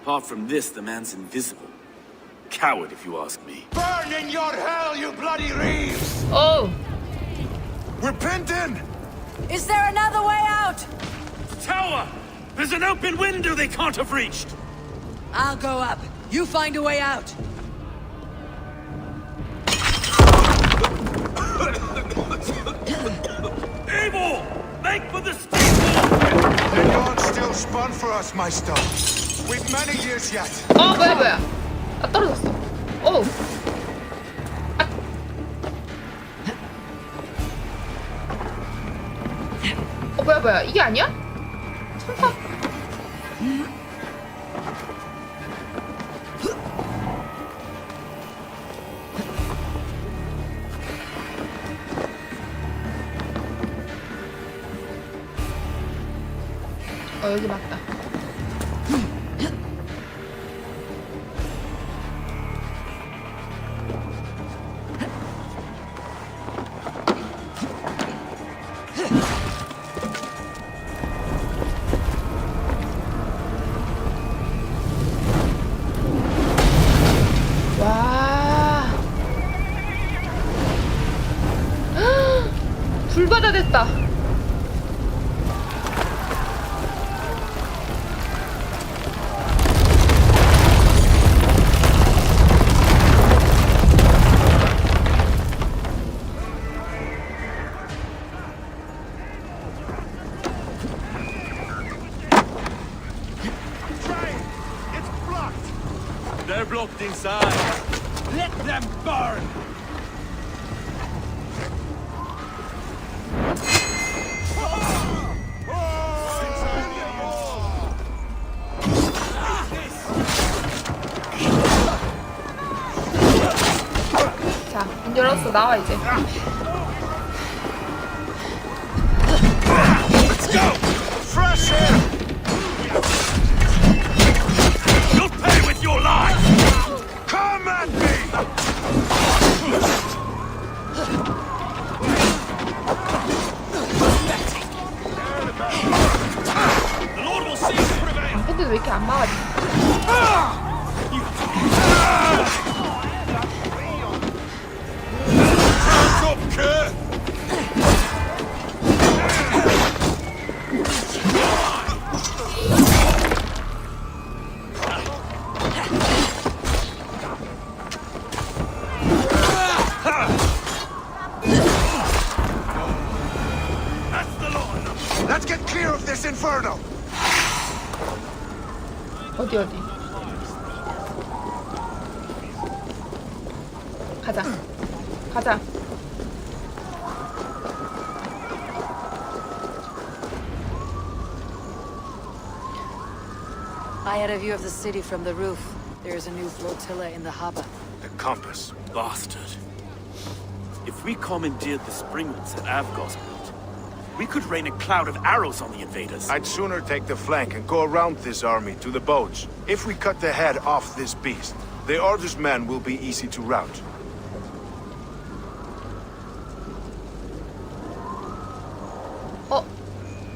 Speaker 5: Apart from this, the man's invisible. Coward, if you ask me.
Speaker 8: Burn in your hell, you bloody reeves!
Speaker 1: Oh.
Speaker 8: We're pinned in!
Speaker 3: Is there another way out?
Speaker 5: Tower! There's an open window they can't have reached!
Speaker 3: I'll go up. You find a way out.
Speaker 5: Evil! Make for the steeple!
Speaker 8: The yarn still spun for us, my stuff. We've many years yet.
Speaker 1: 뭐야. 아, 떨어졌어. 오. 뭐야. 이게 아니야? 천사. 여기 맞다. 와. 불바다 됐다.
Speaker 5: They're blocked inside. Let them burn!
Speaker 1: 자, 문 열었어. 나와 이제.
Speaker 8: Let's go! Fresh air!
Speaker 5: You'll pay with your life!
Speaker 8: Come at me!
Speaker 5: The Lord will see you prevail!
Speaker 1: 근데 왜 이렇게 안 막아지?
Speaker 8: Hands up, kid! Let's get clear of this inferno!
Speaker 1: 어디? 가자.
Speaker 3: I had a view of the city from the roof. There is a new flotilla in the harbor.
Speaker 8: The compass.
Speaker 5: Bastard. If we commandeered the springlets at Avgosmund, we could rain a cloud of arrows on the invaders.
Speaker 8: I'd sooner take the flank and go around this army to the boats. If we cut the head off this beast, the Order's men will be easy to rout.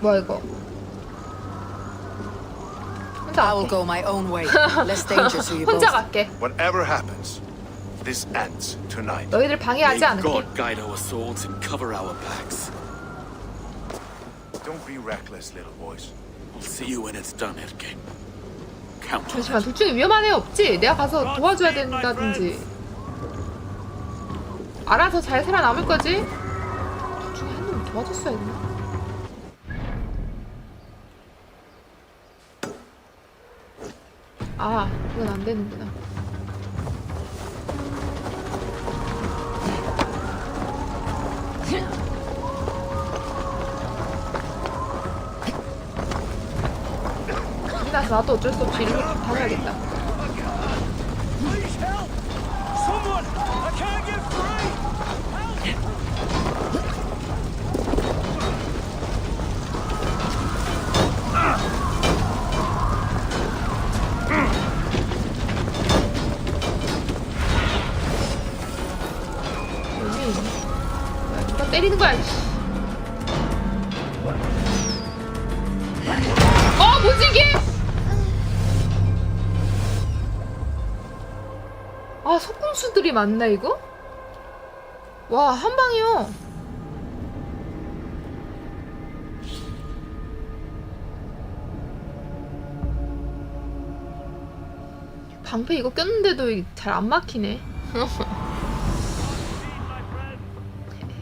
Speaker 1: 뭐야 이거?
Speaker 3: I will go my own way. Less danger to you both.
Speaker 1: 혼자 갈게.
Speaker 8: Whatever happens, this ends tonight.
Speaker 1: 너희들 방해하지
Speaker 5: May
Speaker 1: 않을게.
Speaker 5: God guide our swords and cover our backs.
Speaker 8: Don't be reckless, little boys.
Speaker 5: We'll see you when it's done, Erke. Count on
Speaker 1: 잠시만,
Speaker 5: it.
Speaker 1: 둘 중에 위험한 애 없지? 내가 가서 도와줘야 된다든지. 알아서 잘 살아남을 거지? 둘 중에 한 놈. 도와줬어야 했나? 아, 이건 안 되는구나. 나서 나도 어쩔 수 없이 이렇게 다녀야겠다. 누가 때리는 거야? 뭐지 이게? 아, 속군수들이 많나 이거? 와, 한 방이요. 방패 이거 꼈는데도 잘 안 막히네.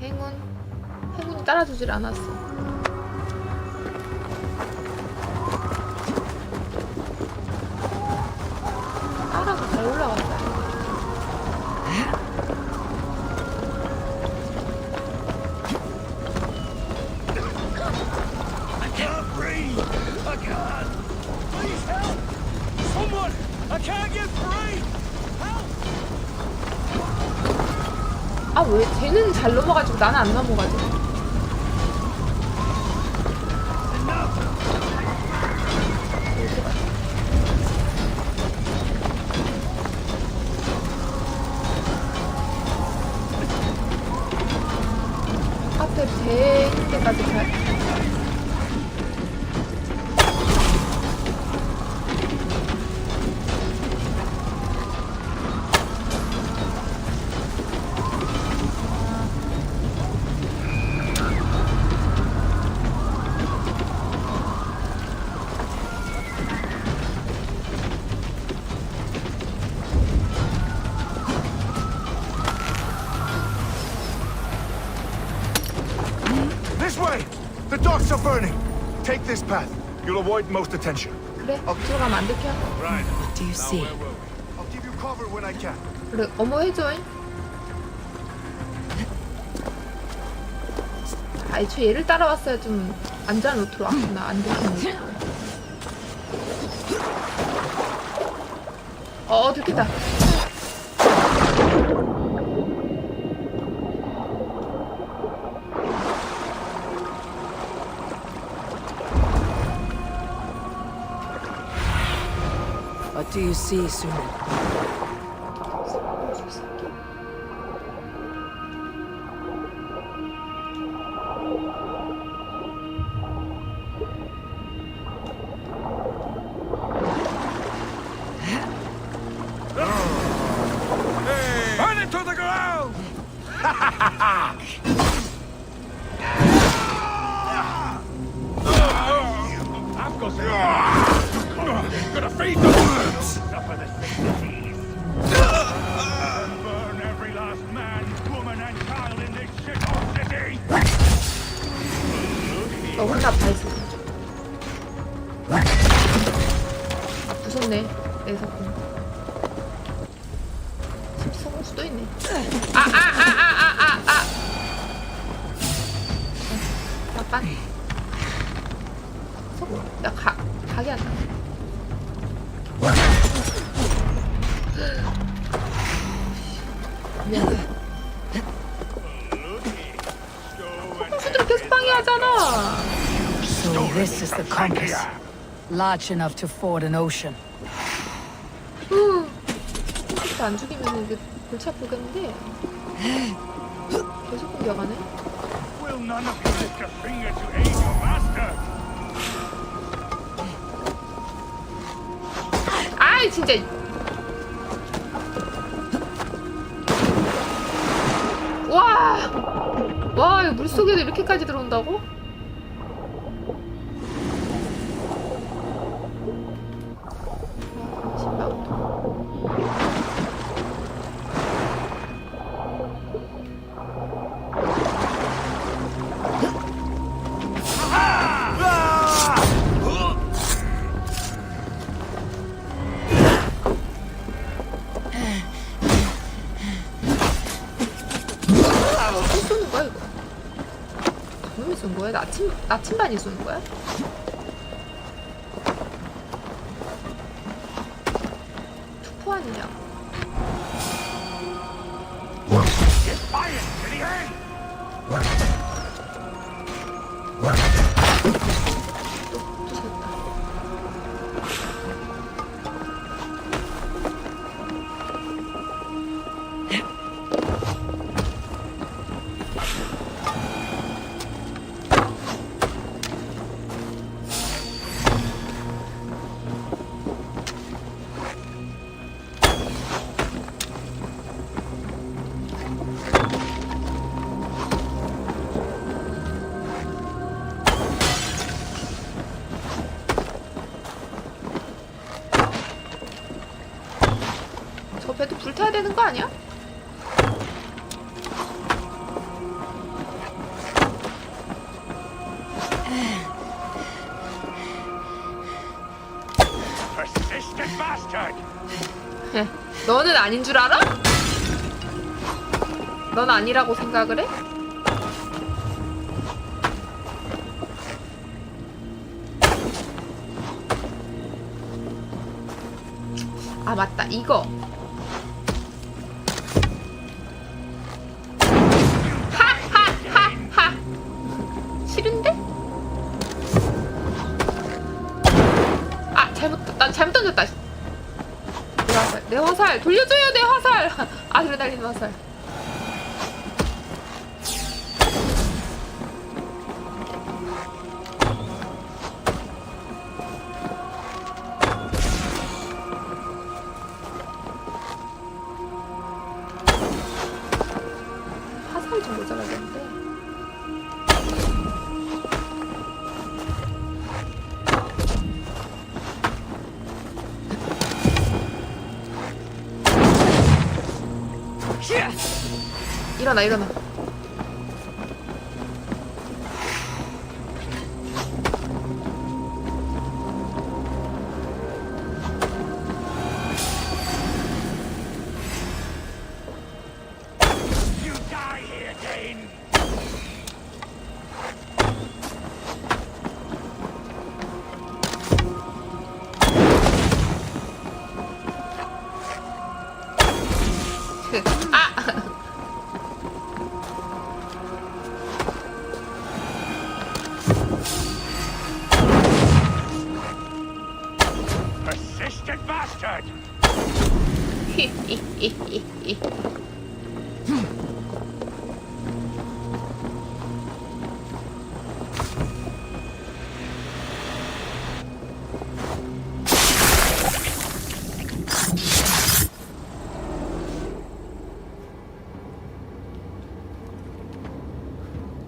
Speaker 1: 행운이 따라주질 않았어. 따라서 잘 올라갔다. 아, 왜 쟤는 잘 넘어가지고 나는 안 넘어가지? 앞에 배 있는 데까지 가.
Speaker 8: The docks are burning. Take this path. You'll avoid most attention.
Speaker 1: 그래, 들어가면 안 들켜?
Speaker 8: Right.
Speaker 10: What do you see?
Speaker 8: I'll give you cover when I can.
Speaker 1: 그래, 어머 해줘잉. 아, 애초에 얘를 따라왔어야 좀 안전 루트로 왔구나. 안 들키네. 들켰다.
Speaker 10: What do you see, Sunan?
Speaker 14: Burn it to the ground!
Speaker 8: Gonna feed the birds! Suffer the sick burn every last man, woman, and child in this shithole city!
Speaker 1: 혼나 발수. 무섭네. 내 석궁. 석궁 수도 있네. 잠깐. 석궁. 나 가게 한다. 미안해. 석궁수들은 계속 방해하잖아.
Speaker 10: So this is the compass. Large enough to ford an ocean.
Speaker 1: 석궁수도 안 죽이면 이게 골치 아프겠는데. 계속 공격하네.
Speaker 8: Will none of you lift a finger to aid your master?
Speaker 1: 아이 진짜. 와, 이거 물속에도 이렇게까지 들어온다고? 뭐야? 나침반이 쏘는 거야? 투포 아니냐? 저 배도 불타야 되는 거 아니야?
Speaker 8: Persistent bastard!
Speaker 1: 너는 아닌 줄 알아? 넌 아니라고 생각을 해? 아 맞다 이거 하하하하 싫은데? 아 난 잘못 던졌다. 내 화살 돌려줘요. 내 화살. 아드레날린 화살. 화살이 좀 모자라겠는데. 일어나.
Speaker 8: You die here, Dane! Persistent bastard!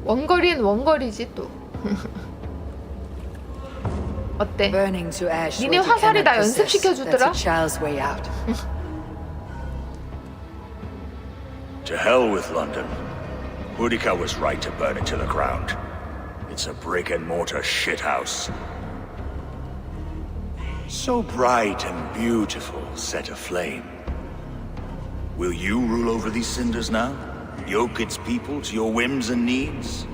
Speaker 1: 원거리는 원거리지 또. 어때? 니네 화살이 나 연습시켜주더라?
Speaker 15: To hell with London. Boudica was right to burn it to the ground. It's a brick-and-mortar shithouse. So bright and beautiful, set aflame. Will you rule over these cinders now? Yoke its people to your whims and needs?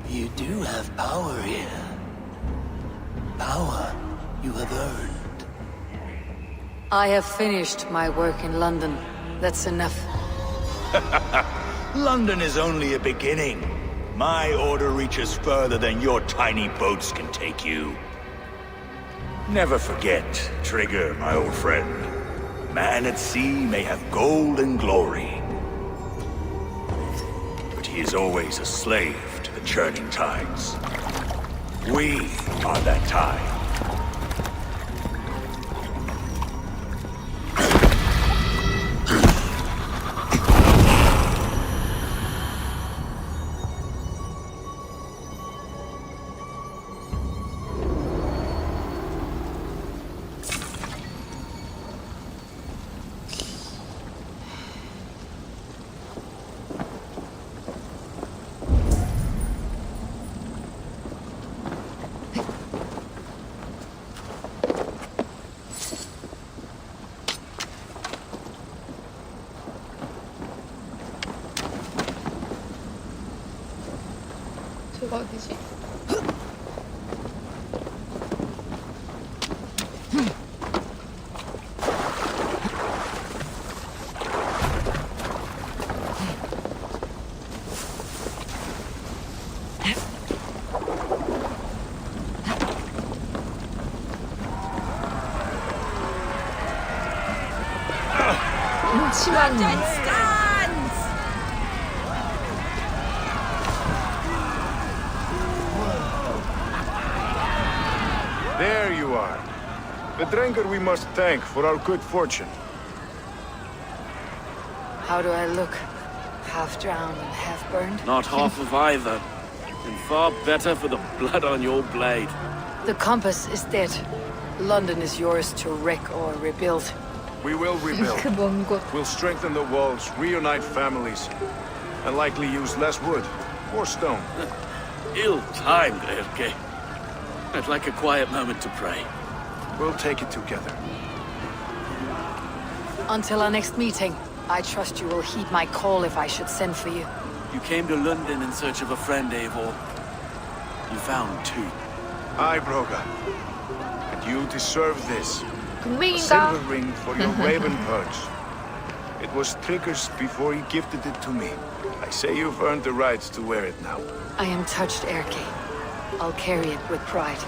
Speaker 4: You do have power here. Power you have earned.
Speaker 3: I have finished my work in London. That's enough.
Speaker 15: London is only a beginning. My order reaches further than your tiny boats can take you. Never forget, Trigger, my old friend. Man at sea may have gold and glory, but he is always a slave to the churning tides. We are that tide.
Speaker 1: 저거 어디지? 심한
Speaker 8: There you are. The drinker we must thank for our good fortune.
Speaker 3: How do I look? Half drowned and half burned?
Speaker 5: Not half of either. And far better for the blood on your blade.
Speaker 3: The compass is dead. London is yours to wreck or rebuild.
Speaker 8: We will rebuild.
Speaker 1: 그 먼 곳.
Speaker 8: We'll strengthen the walls, reunite families, and likely use less wood or stone.
Speaker 5: Ill-timed, Erke. I'd like a quiet moment to pray.
Speaker 8: We'll take it together.
Speaker 3: Until our next meeting, I trust you will heed my call if I should send for you.
Speaker 5: You came to London in search of a friend, Eivor. You found two.
Speaker 8: Aye, Broga. And you deserve this. A
Speaker 1: 동맹인가?
Speaker 8: silver ring for your raven perch. It was Trigger's before he gifted it to me. I say you've earned the right to wear it now.
Speaker 3: I am touched, Erke. I'll carry it with pride.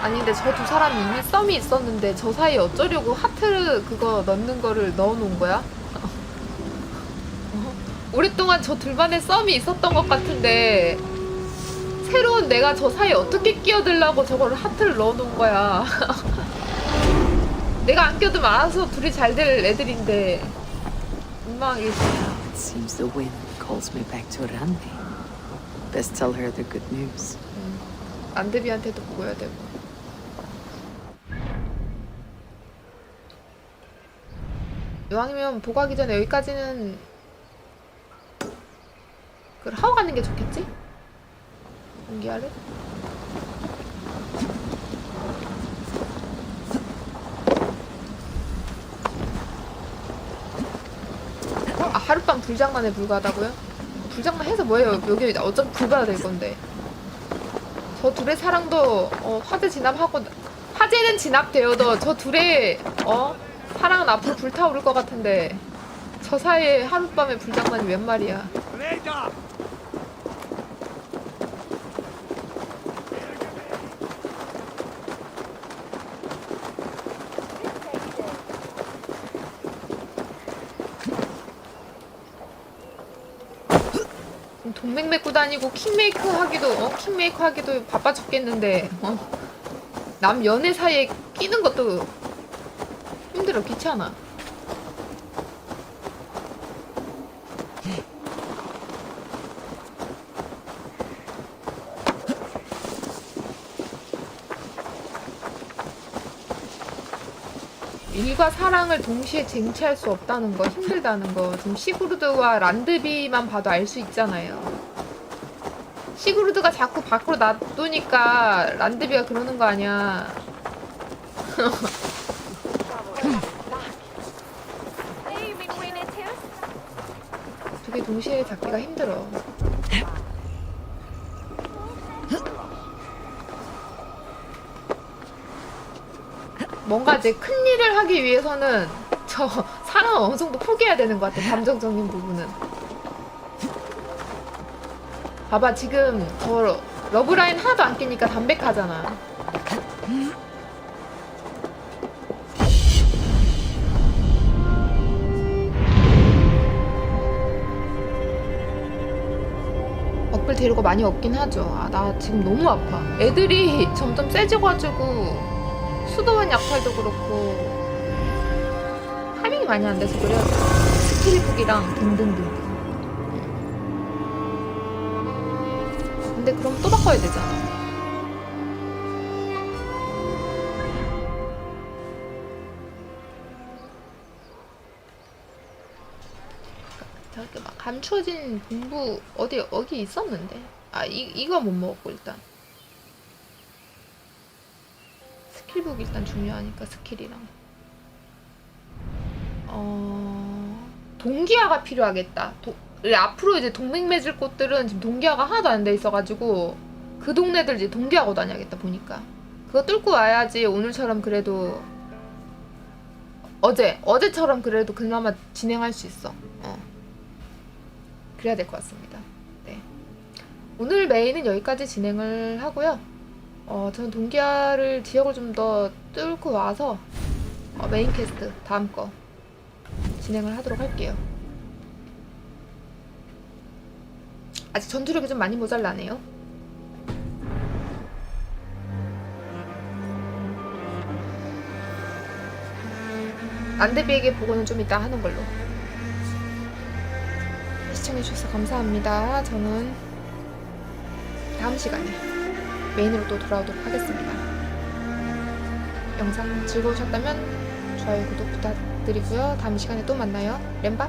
Speaker 1: 아니 근데 저 두 사람이 이미 썸이 있었는데 저 사이에 어쩌려고 하트 그거 넣는 거를 넣어놓은 거야? 오랫동안 저 둘만의 썸이 있었던 것 같은데 새로운 내가 저 사이에 어떻게 끼어들려고 저거를 하트를 넣어놓은 거야. 내가 안 껴도 알아서 둘이 잘 될 애들인데 민망하게.
Speaker 10: It seems the wind calls me back to Randi. Best tell her the good news.
Speaker 1: 안드비한테도 보여야 되고. 이왕이면 보고 가기 전에 여기까지는 그걸 하고 가는 게 좋겠지? 공기하를? 아, 하룻밤 불장난에 불과하다고요? 불장난 해서 뭐예요? 여기 어차피 불가야 될 건데. 저 둘의 사랑도 화재 진압하고 화재는 진압되어도 저 둘의 사랑은 앞으로 불타오를 것 같은데 저 사이에 하룻밤에 불장난이 웬 말이야. 동맹 맺고 다니고 킹메이커 하기도 바빠 죽겠는데 남 연애 사이에 끼는 것도 힘들어. 귀찮아. 일과 사랑을 동시에 쟁취할 수 없다는 거, 힘들다는 거 지금 시그루드와 란드비만 봐도 알 수 있잖아요. 시그루드가 자꾸 밖으로 놔두니까 란드비가 그러는 거 아니야. 두 개 동시에 잡기가 힘들어. 뭔가 이제 큰 일을 하기 위해서는 저 사랑을 어느 정도 포기해야 되는 것 같아. 감정적인 부분은. 봐봐, 지금 저 러브라인 하나도 안 끼니까 담백하잖아. 억불 데리고 많이 없긴 하죠. 아, 나 지금 너무 아파. 애들이 점점 세져가지고 수도원 약탈도 그렇고 타이밍이 많이 안 돼서 그래요. 스킬북이랑 등등등등. 근데 그럼 또 바꿔야 되잖아. 저렇게 막 감추어진 공부 어디 여기 있었는데. 아 이거 못 먹었고 일단 스킬북 일단 중요하니까 스킬이랑 동기화가 필요하겠다. 앞으로 이제 동맹 맺을 곳들은 지금 동기화가 하나도 안 돼 있어가지고 그 동네들 이제 동기화하고 다녀야겠다 보니까. 그거 뚫고 와야지 오늘처럼 그래도 어제처럼 그래도 그나마 진행할 수 있어. 그래야 될 것 같습니다. 네. 오늘 메인은 여기까지 진행을 하고요. 저는 동기화를 지역을 좀 더 뚫고 와서 메인 퀘스트 다음 거 진행을 하도록 할게요. 아직 전투력이 좀 많이 모자라네요. 안대비에게 보고는 좀 이따 하는 걸로. 시청해주셔서 감사합니다. 저는 다음 시간에 메인으로 또 돌아오도록 하겠습니다. 영상 즐거우셨다면 좋아요, 구독 부탁드리고요. 다음 시간에 또 만나요. 램바?